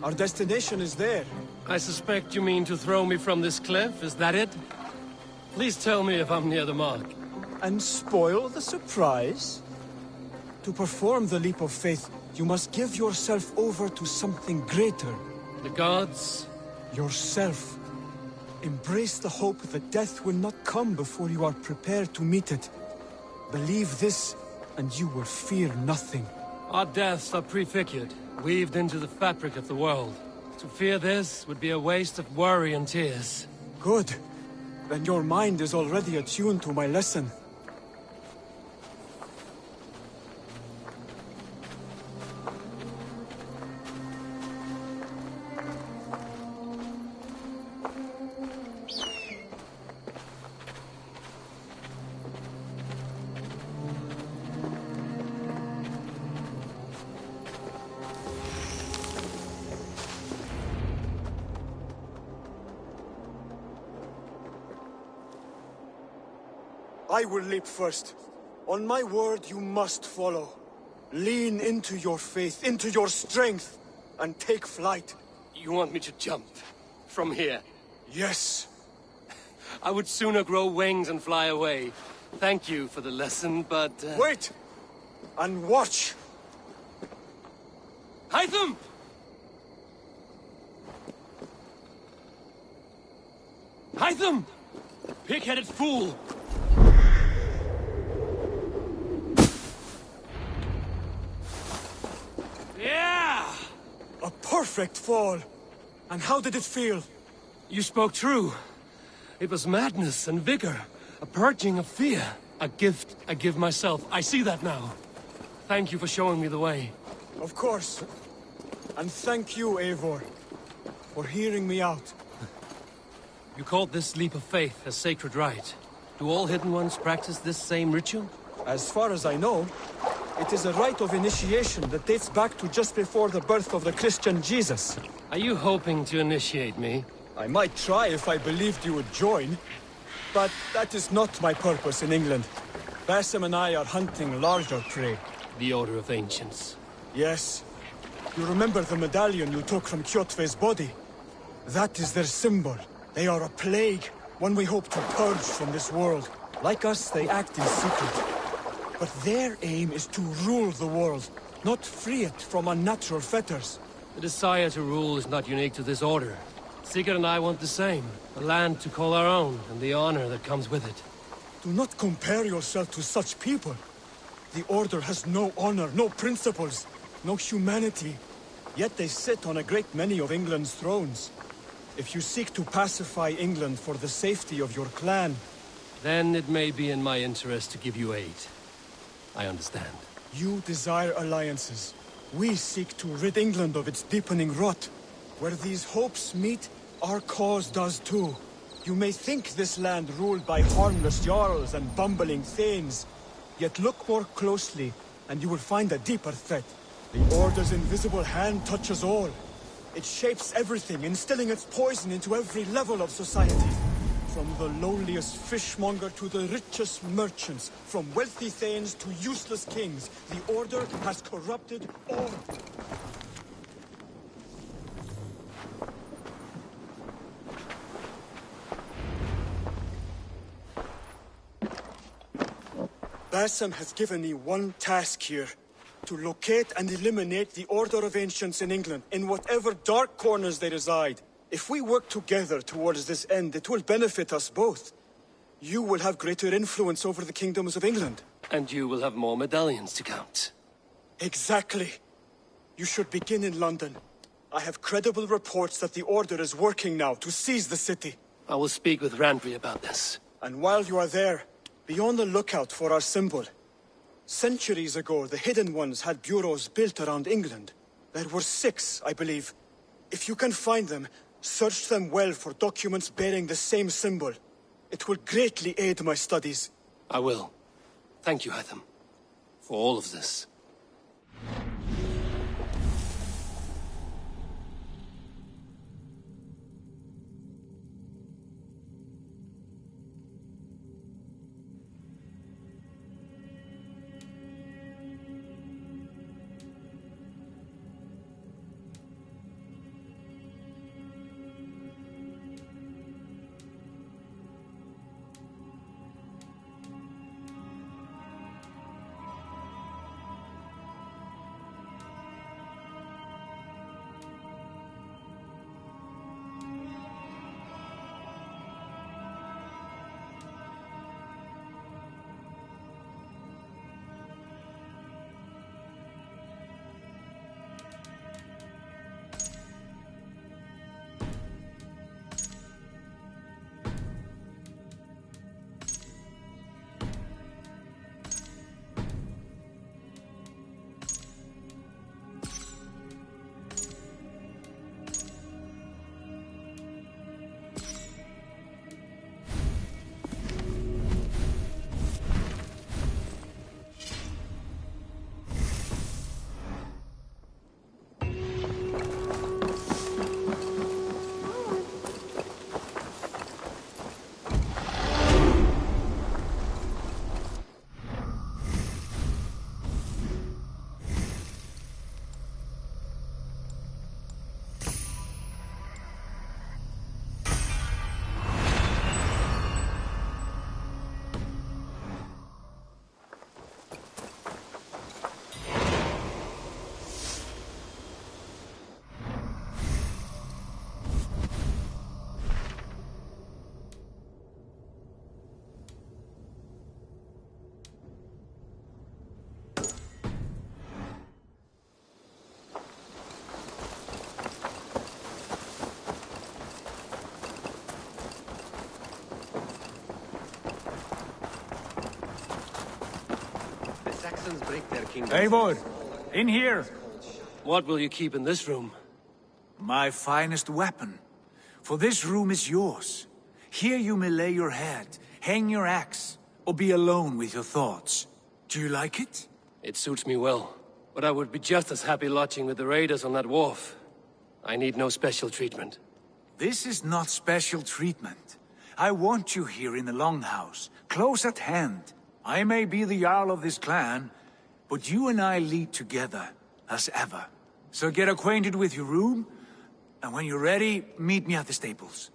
Our destination is there. I suspect you mean to throw me from this cliff, is that it? Please tell me if I'm near the mark. And spoil the surprise? To perform the leap of faith, you must give yourself over to something greater. The gods? Yourself. Embrace the hope that death will not come before you are prepared to meet it. Believe this, and you will fear nothing. Our deaths are prefigured, weaved into the fabric of the world. To fear this would be a waste of worry and tears. Good. Then your mind is already attuned to my lesson. I will leap first. On my word, you must follow. Lean into your faith, into your strength, and take flight. You want me to jump? From here? Yes. I would sooner grow wings and fly away. Thank you for the lesson, but... Wait! And watch! Hytham! Hytham! Pig-headed fool! Yeah! A perfect fall! And how did it feel? You spoke true. It was madness and vigor. A purging of fear. A gift I give myself. I see that now. Thank you for showing me the way. Of course. And thank you, Eivor, for hearing me out. You called this leap of faith a sacred rite. Do all Hidden Ones practice this same ritual? As far as I know, it is a rite of initiation that dates back to just before the birth of the Christian Jesus. Are you hoping to initiate me? I might try if I believed you would join. But that is not my purpose in England. Basim and I are hunting larger prey. The Order of Ancients. Yes. You remember the medallion you took from Kjotve's body? That is their symbol. They are a plague, one we hope to purge from this world. Like us, they act in secret. But their aim is to rule the world, not free it from unnatural fetters. The desire to rule is not unique to this order. Sigurd and I want the same. A land to call our own, and the honor that comes with it. Do not compare yourself to such people. The Order has no honor, no principles, no humanity. Yet they sit on a great many of England's thrones. If you seek to pacify England for the safety of your clan, Then it may be in my interest to give you aid. I understand. You desire alliances. We seek to rid England of its deepening rot. Where these hopes meet, our cause does too. You may think this land ruled by harmless jarls and bumbling thanes. Yet look more closely, and you will find a deeper threat. The Order's invisible hand touches all. It shapes everything, instilling its poison into every level of society. From the lowliest fishmonger to the richest merchants, from wealthy thanes to useless kings, the Order has corrupted all. Bassam has given me one task here. To locate and eliminate the Order of Ancients in England, in whatever dark corners they reside. If we work together towards this end, it will benefit us both. You will have greater influence over the kingdoms of England. And you will have more medallions to count. Exactly. You should begin in London. I have credible reports that the Order is working now to seize the city. I will speak with Randry about this. And while you are there, be on the lookout for our symbol. Centuries ago, the Hidden Ones had bureaus built around England. There were 6, I believe. If you can find them, search them well for documents bearing the same symbol. It will greatly aid my studies. I will. Thank you, Hytham, for all of this. Break their Eivor, in here. What will you keep in this room? My finest weapon. For this room is yours. Here you may lay your head, hang your axe, or be alone with your thoughts. Do you like it? It suits me well, but I would be just as happy lodging with the raiders on that wharf. I need no special treatment. This is not special treatment. I want you here in the Longhouse, close at hand. I may be the Jarl of this clan, but you and I lead together, as ever. So get acquainted with your room, and when you're ready, meet me at the stables.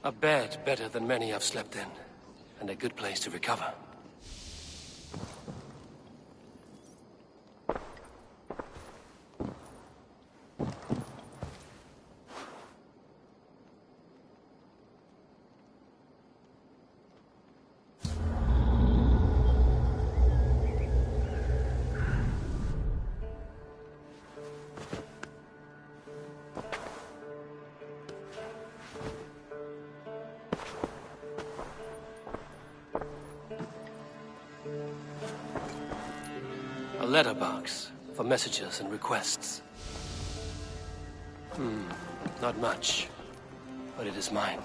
A bed better than many I've slept in, and a good place to recover. A letterbox for messages and requests. Not much, but it is mine.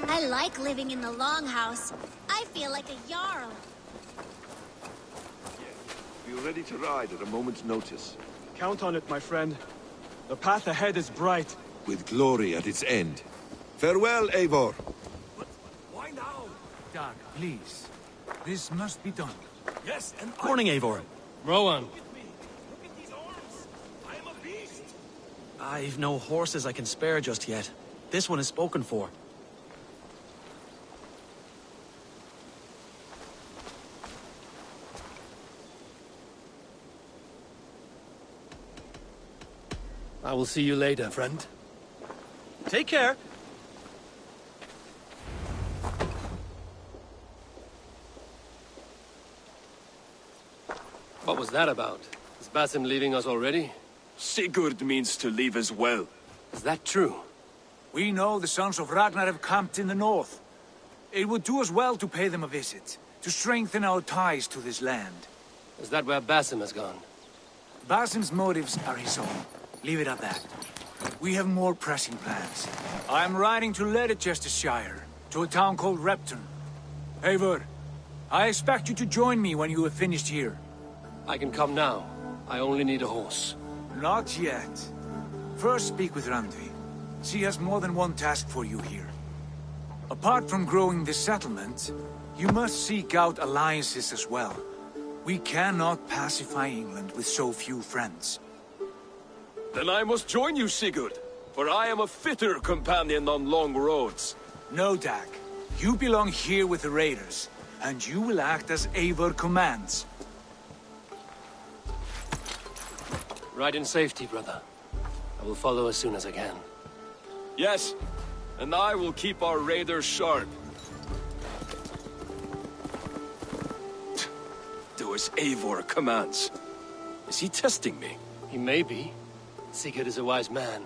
I like living in the Longhouse. I feel like a Jarl. We're ready to ride at a moment's notice. Count on it, my friend. The path ahead is bright. With glory at its end. Farewell, Eivor. Why now? Dag, please. This must be done. Yes, and Morning, Eivor. Rowan. I've no horses I can spare just yet. This one is spoken for. I will see you later, friend. Take care. What was that about? Is Basim leaving us already? Sigurd means to leave as well. Is that true? We know the sons of Ragnar have camped in the north. It would do us well to pay them a visit, to strengthen our ties to this land. Is that where Basim has gone? Basim's motives are his own. Leave it at that. We have more pressing plans. I'm riding to Leicestershire, to a town called Repton. Eivor, I expect you to join me when you have finished here. I can come now. I only need a horse. Not yet. First speak with Randvi. She has more than one task for you here. Apart from growing this settlement, you must seek out alliances as well. We cannot pacify England with so few friends. Then I must join you, Sigurd, for I am a fitter companion on long roads. No, Dag. You belong here with the raiders, and you will act as Eivor commands. Ride in safety, brother. I will follow as soon as I can. Yes, and I will keep our raiders sharp. Do as Eivor commands. Is he testing me? He may be. Sigurd is a wise man.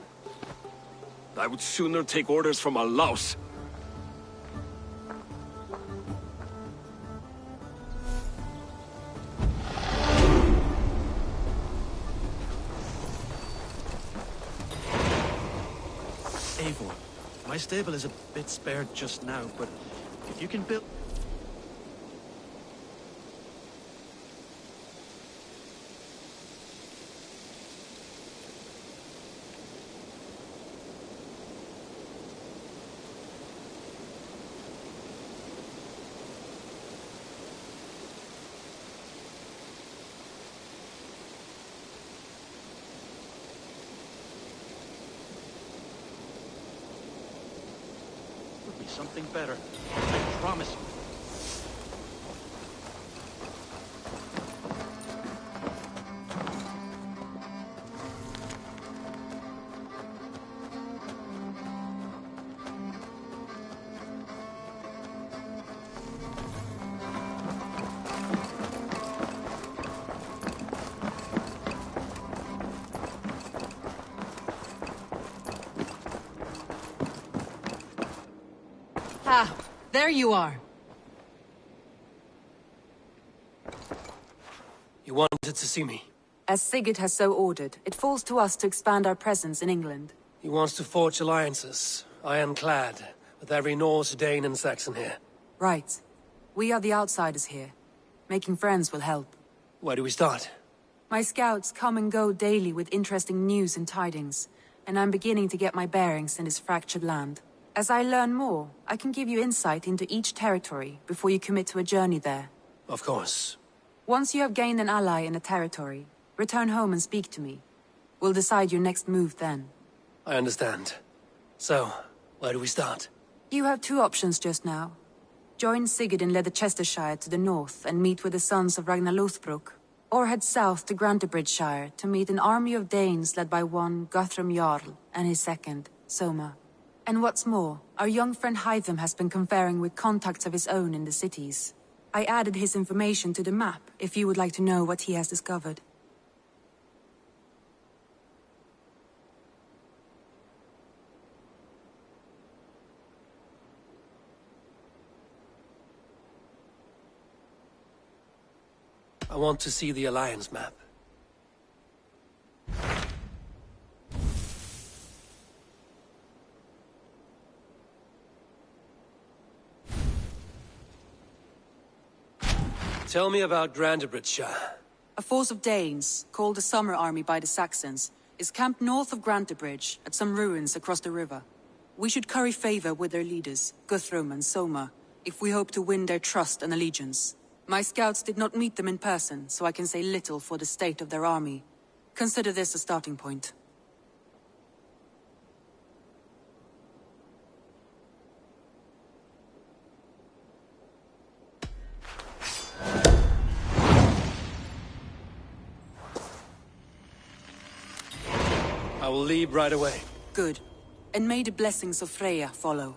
I would sooner take orders from a louse. Eivor, my stable is a bit spared just now, but if you can build... something better. I promise you. Ah, there you are. You wanted to see me? As Sigurd has so ordered, it falls to us to expand our presence in England. He wants to forge alliances, ironclad, with every Norse, Dane and Saxon here. Right. We are the outsiders here. Making friends will help. Where do we start? My scouts come and go daily with interesting news and tidings, and I'm beginning to get my bearings in this fractured land. As I learn more, I can give you insight into each territory before you commit to a journey there. Of course. Once you have gained an ally in a territory, return home and speak to me. We'll decide your next move then. I understand. So, where do we start? You have two options just now. Join Sigurd in Leicestershire to the north and meet with the sons of Ragnar Lothbrok, or head south to Grantebridgeshire to meet an army of Danes led by one Guthrum Jarl and his second, Soma. And what's more, our young friend Hytham has been conferring with contacts of his own in the cities. I added his information to the map if you would like to know what he has discovered. I want to see the Alliance map. Tell me about Grantebridgeshire. A force of Danes, called the Summer Army by the Saxons, is camped north of Grantebridge at some ruins across the river. We should curry favor with their leaders, Guthrum and Soma, if we hope to win their trust and allegiance. My scouts did not meet them in person, so I can say little for the state of their army. Consider this a starting point. I will leave right away. Good. And may the blessings of Freya follow.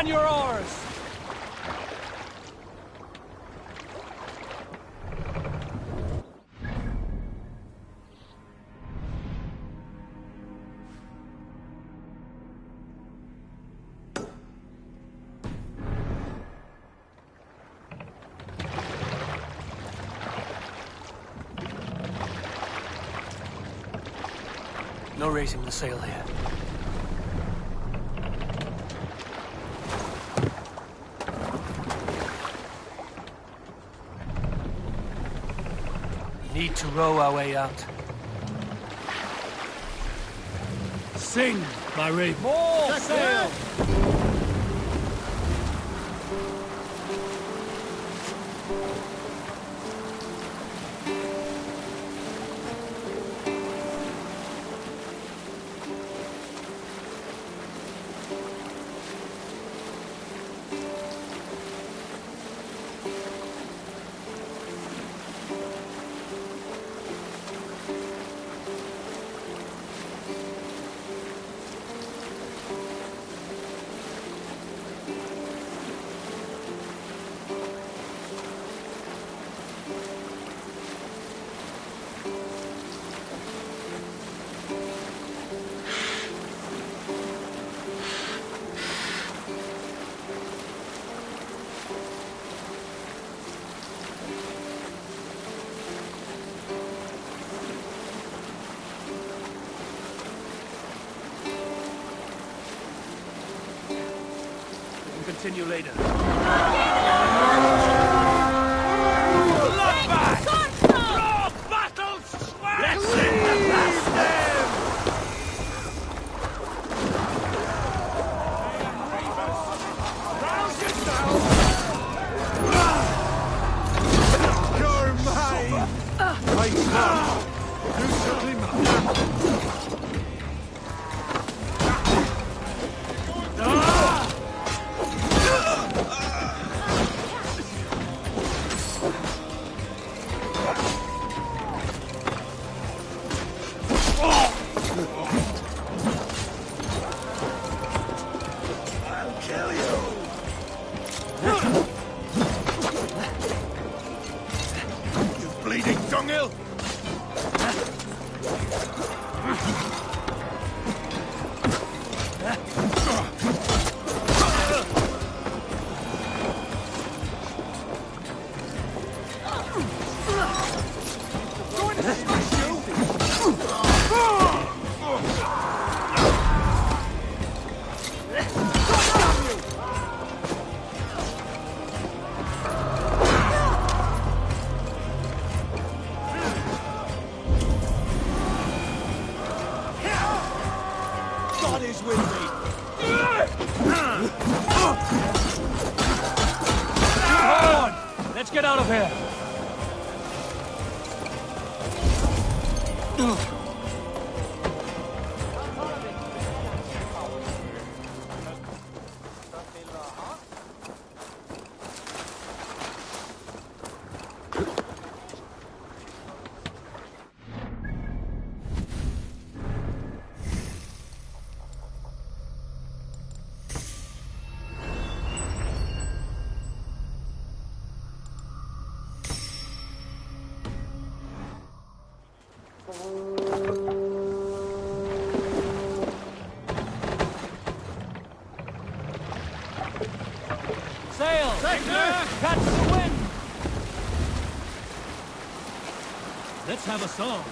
on your oars! No raising the sail here. Need to row our way out. Sing, my raven. More sail! Continue later. Bloodbath! Draw battle sweat! Let's send the blast them! Rouse yourself! You're mine! I come! You certainly must. Let's get out of here! Sail! Catch the wind! Let's have a song.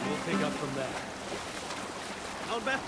We'll pick up from there. I'll bet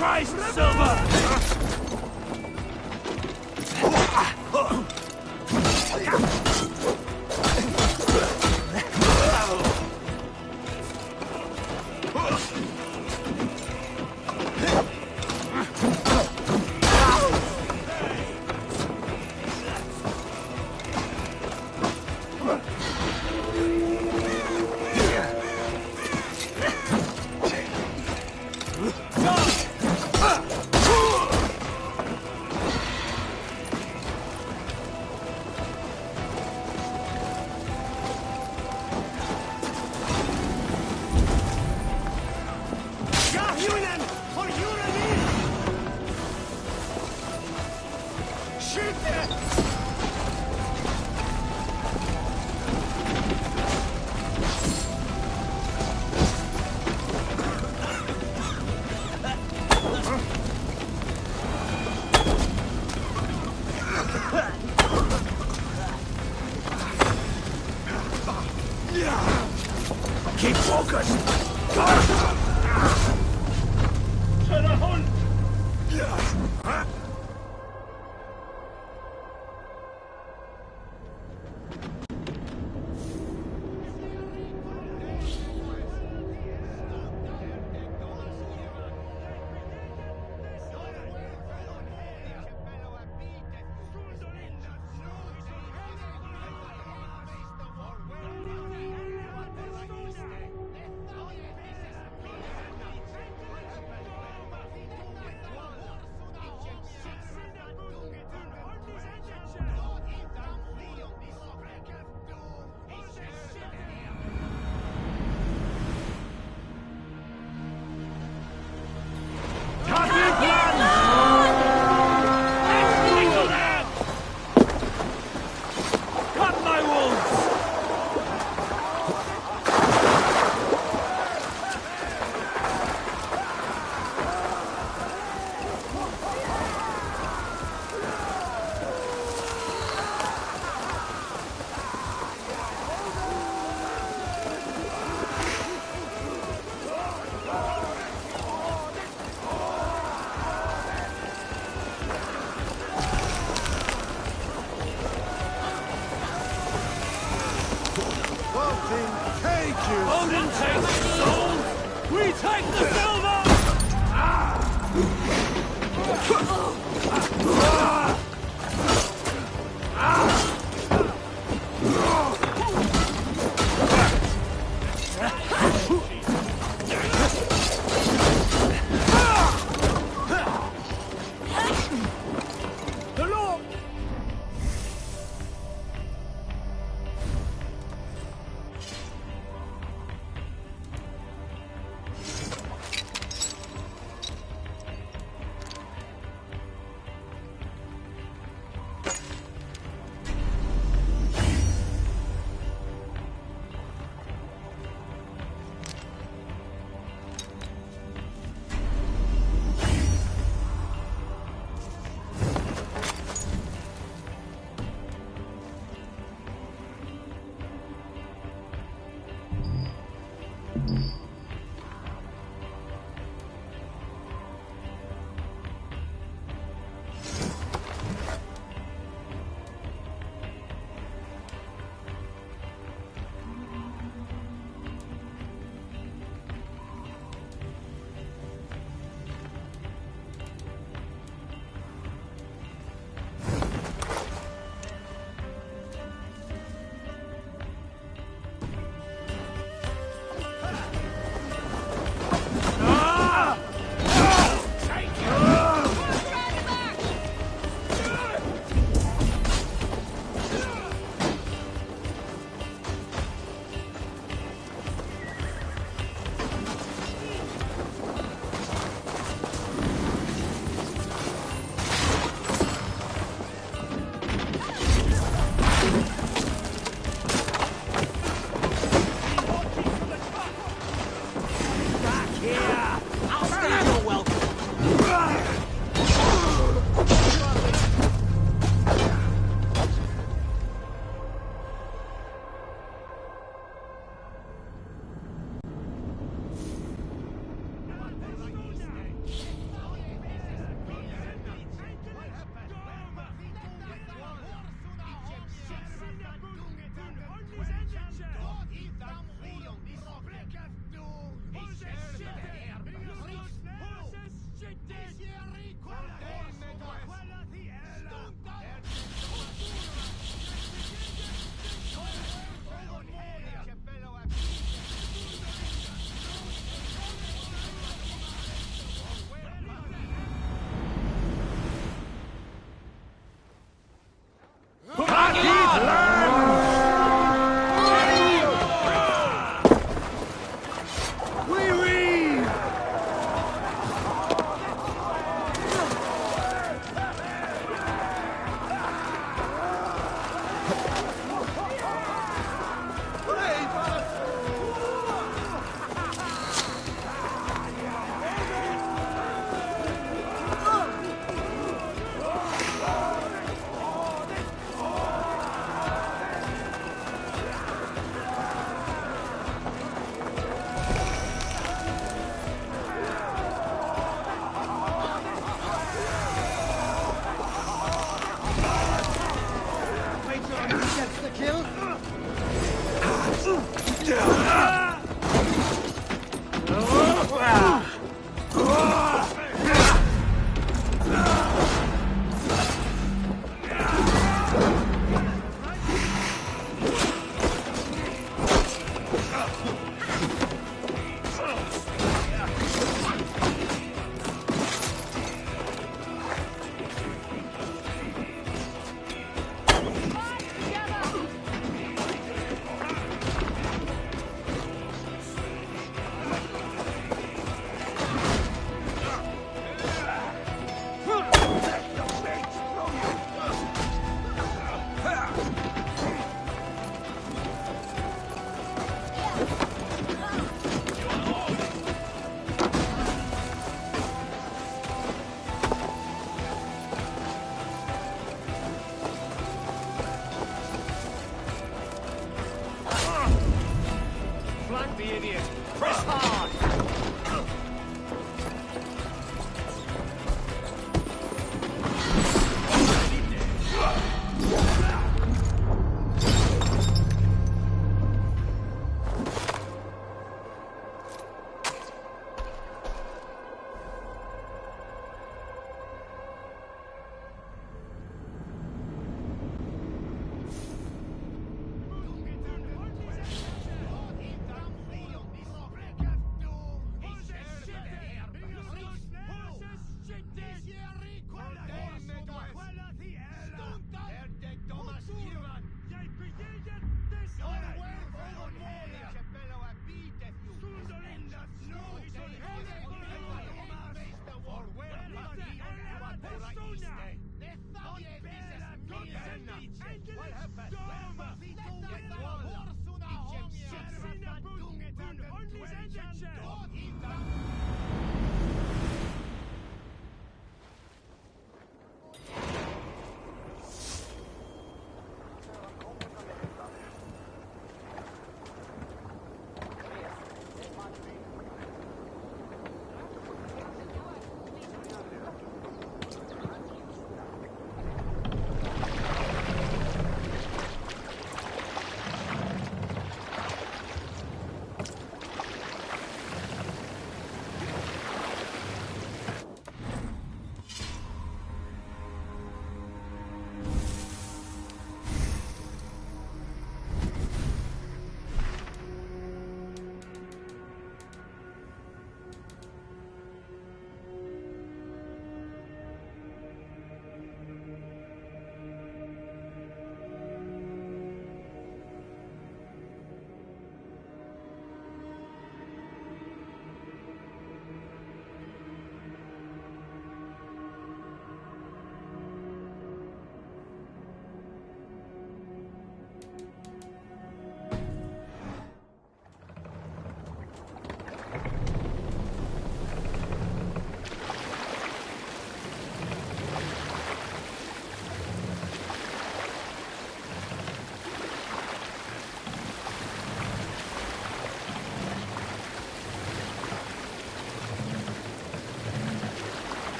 Christ, Silver! Keep focused! Odin takes the soul! We take the silver!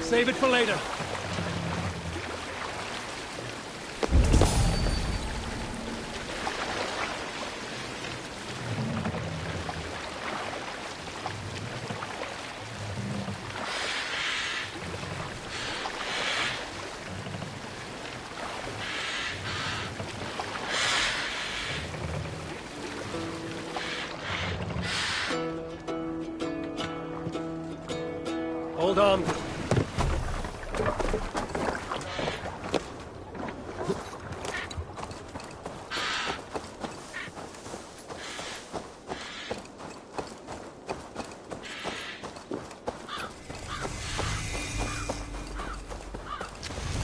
Save it for later. Hold on.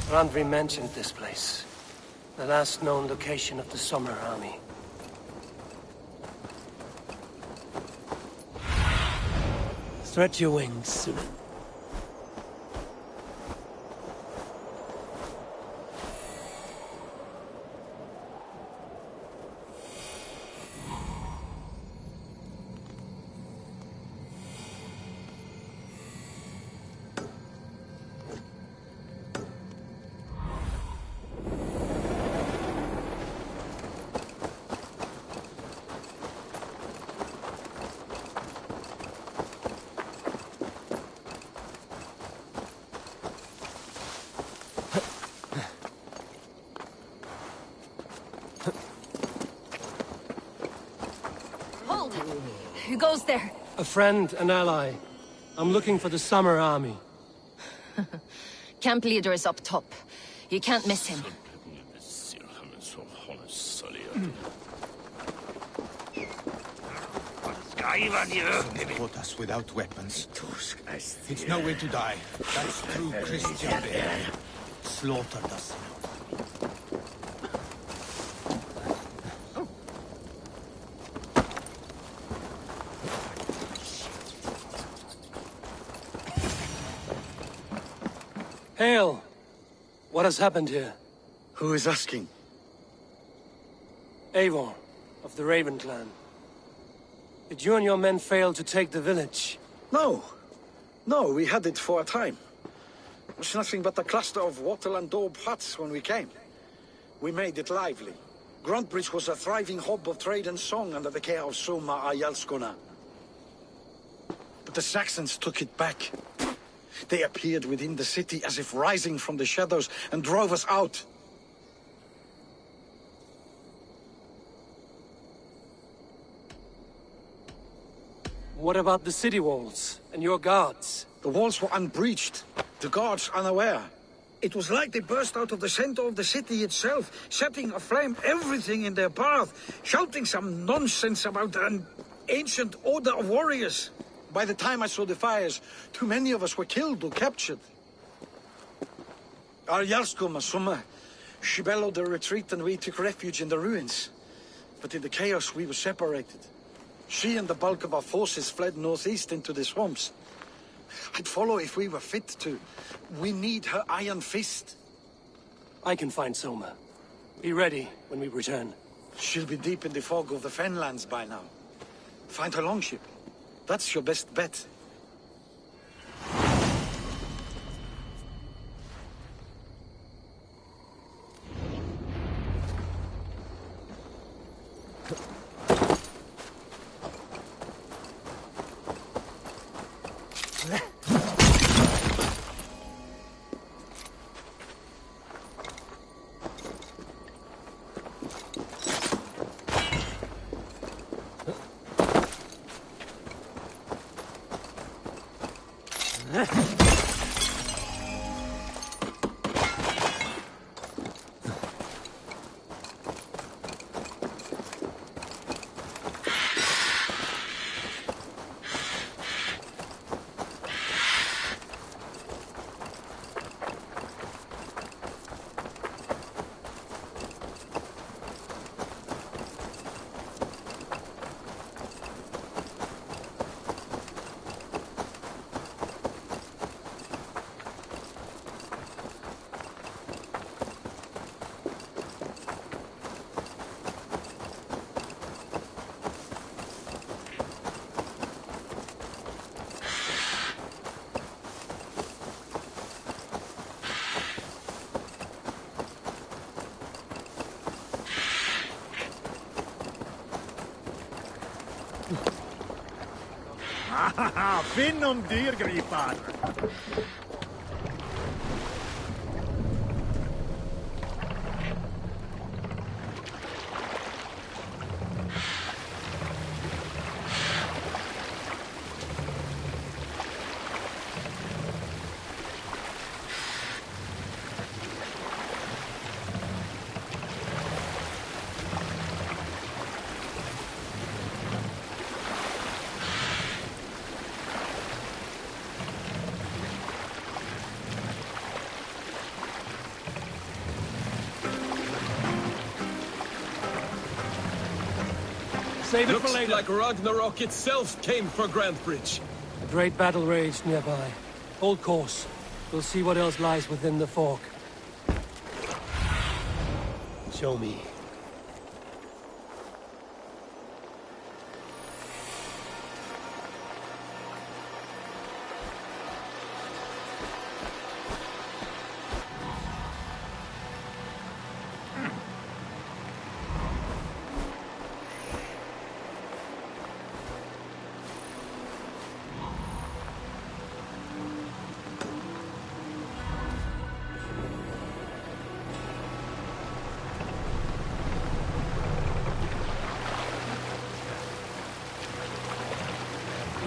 Randvi mentioned this place. The last known location of the Summer Army. Stretch your wings, Sunan. Hold! Who goes there? A friend, an ally. I'm looking for the Summer Army. Camp leader is up top. You can't miss him. They fought us without weapons. It's no way to die. That's true Christian behavior. Slaughtered us. Hail! What has happened here? Who is asking? Eivor, of the Raven clan. Did you and your men fail to take the village? No. No, we had it for a time. It was nothing but a cluster of wattle and daub huts when we came. We made it lively. Gruntbridge was a thriving hub of trade and song under the care of Soma Ayalskona. But the Saxons took it back. They appeared within the city as if rising from the shadows and drove us out. What about the city walls and your guards? The walls were unbreached, the guards unaware. It was like they burst out of the center of the city itself, setting aflame everything in their path, shouting some nonsense about an ancient order of warriors. By the time I saw the fires, too many of us were killed or captured. Our Jarlskoma, Summa, she bellowed a retreat and we took refuge in the ruins. But in the chaos we were separated. She and the bulk of our forces fled northeast into the swamps. I'd follow if we were fit to. We need her iron fist. I can find Soma. Be ready when we return. She'll be deep in the fog of the Fenlands by now. Find her longship. That's your best bet. Finn om dyrgripar! Save it for Looks later. like Ragnarok itself came for Grantebridge. A great battle raged nearby. Hold course. We'll see what else lies within the fog. Show me.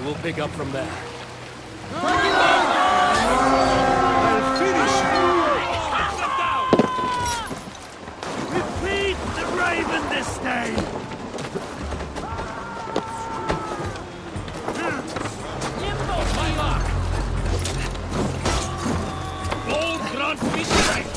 We'll pick up from there. I'll finish you! Defeat the Raven this day! Old Grantfish strike!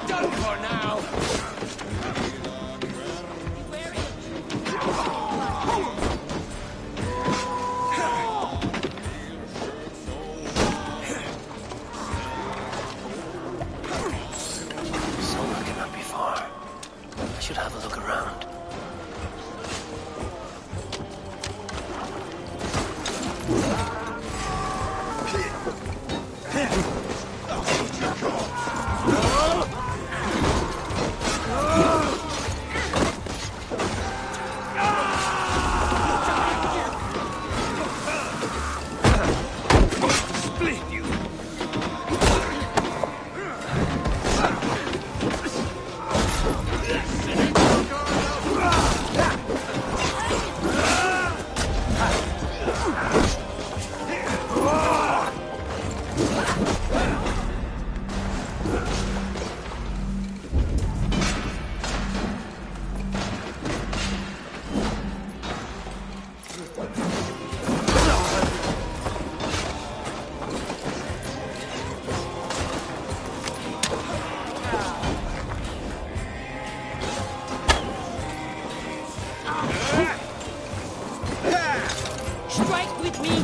Done for now! Soma cannot be far. I should have a look around. Split you! Strike with me!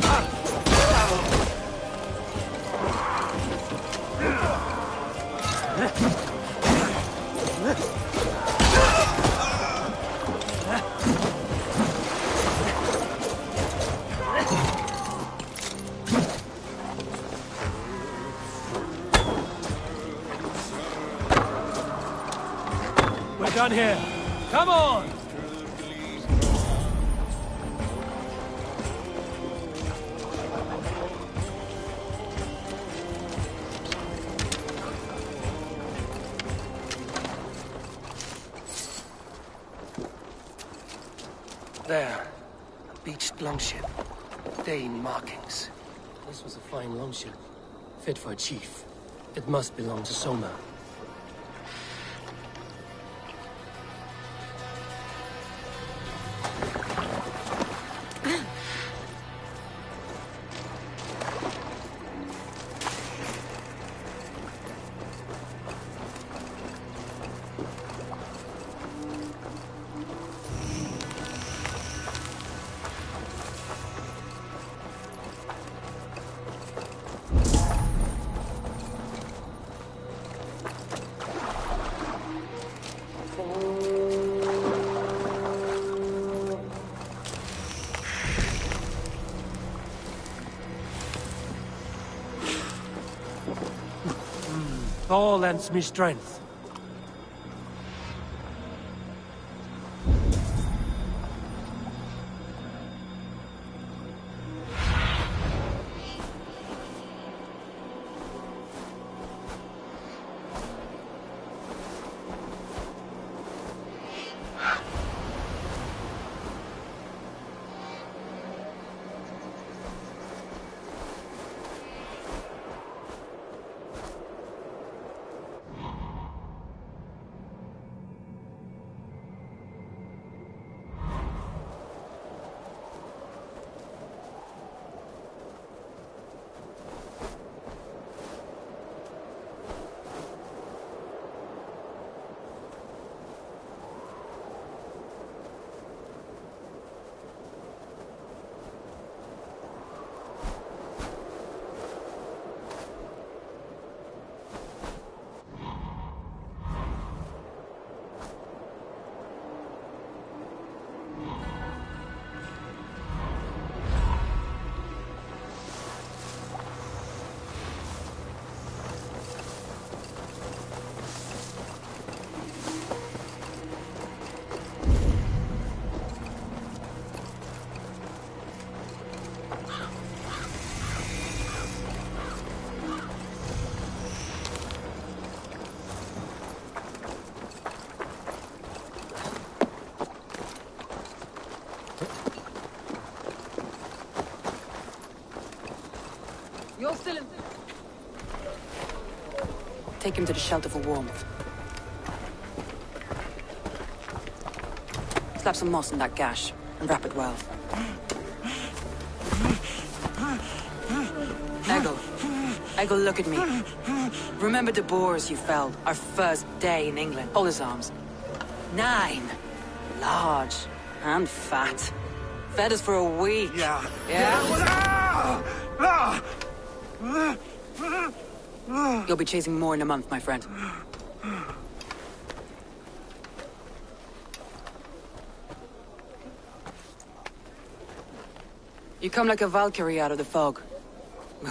We're done here. Come on! There. A beached longship. Dane markings. This was a fine longship. Fit for a chief. It must belong to Soma. Thor lends me strength. You're still in... Take him to the shelter for warmth. Slap some moss in that gash, and wrap it well. Eggle, look at me. Remember the boars you felled, our first day in England? Hold his arms. 9. Large. And fat. Fed us for a week. Yeah. Yeah? You'll be chasing more in a month, my friend. You come like a Valkyrie out of the fog.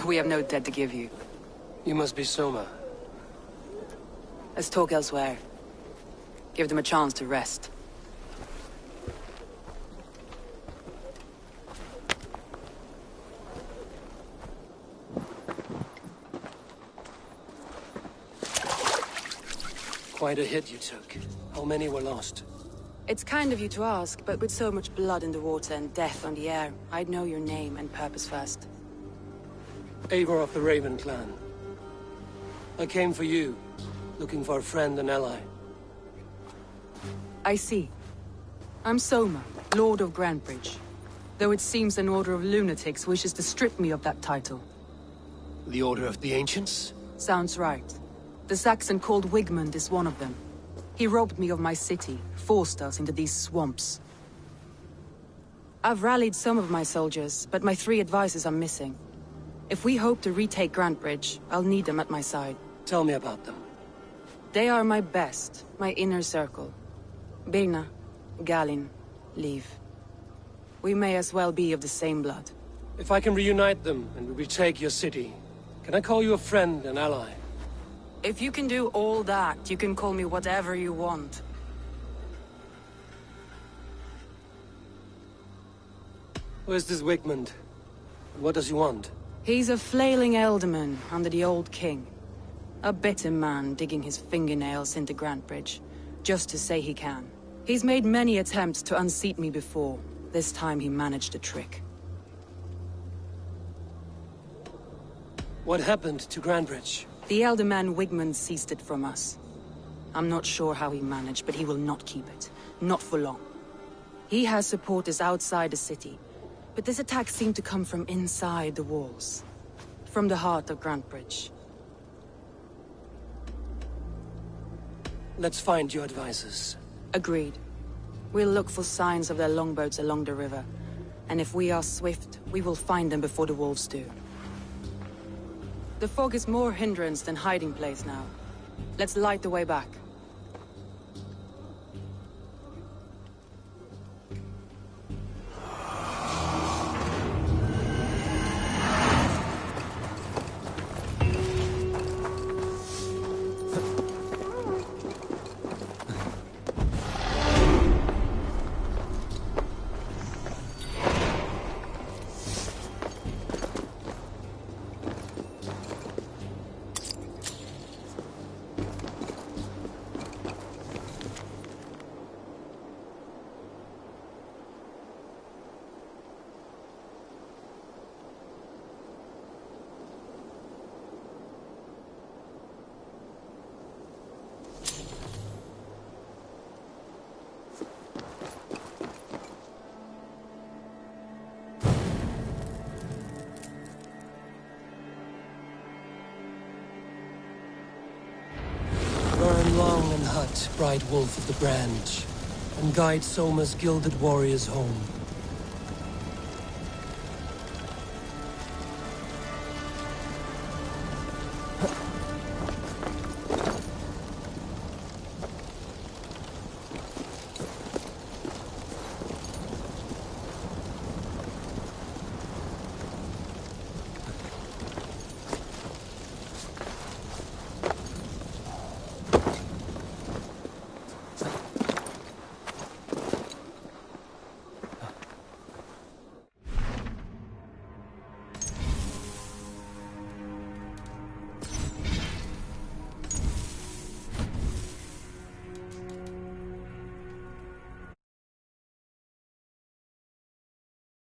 We have no debt to give you. You must be Soma. Let's talk elsewhere. Give them a chance to rest. Quite a hit you took. How many were lost? It's kind of you to ask, but with so much blood in the water and death on the air, I'd know your name and purpose first. Eivor of the Raven clan. I came for you, looking for a friend and ally. I see. I'm Soma, Lord of Grantebridge. Though it seems an order of lunatics wishes to strip me of that title. The Order of the Ancients? Sounds right. The Saxon called Wigmund is one of them. He robbed me of my city, forced us into these swamps. I've rallied some of my soldiers, but my 3 advisors are missing. If we hope to retake Grantebridge, I'll need them at my side. Tell me about them. They are my best, my inner circle. Birna, Galinn, Liv. We may as well be of the same blood. If I can reunite them and retake your city, can I call you a friend and ally? If you can do all that, you can call me whatever you want. Where's this Wigmund? What does he want? He's a flailing elderman under the old king. A bitter man digging his fingernails into Grantebridge, just to say he can. He's made many attempts to unseat me before. This time he managed a trick. What happened to Grantebridge? The elder man Wigmund seized it from us. I'm not sure how he managed, but he will not keep it. Not for long. He has supporters outside the city, but this attack seemed to come from inside the walls. From the heart of Grantebridge. Let's find your advisors. Agreed. We'll look for signs of their longboats along the river. And if we are swift, we will find them before the wolves do. The fog is more hindrance than hiding place now. Let's light the way back. cut, bright wolf of the branch, and guide Soma's gilded warriors home.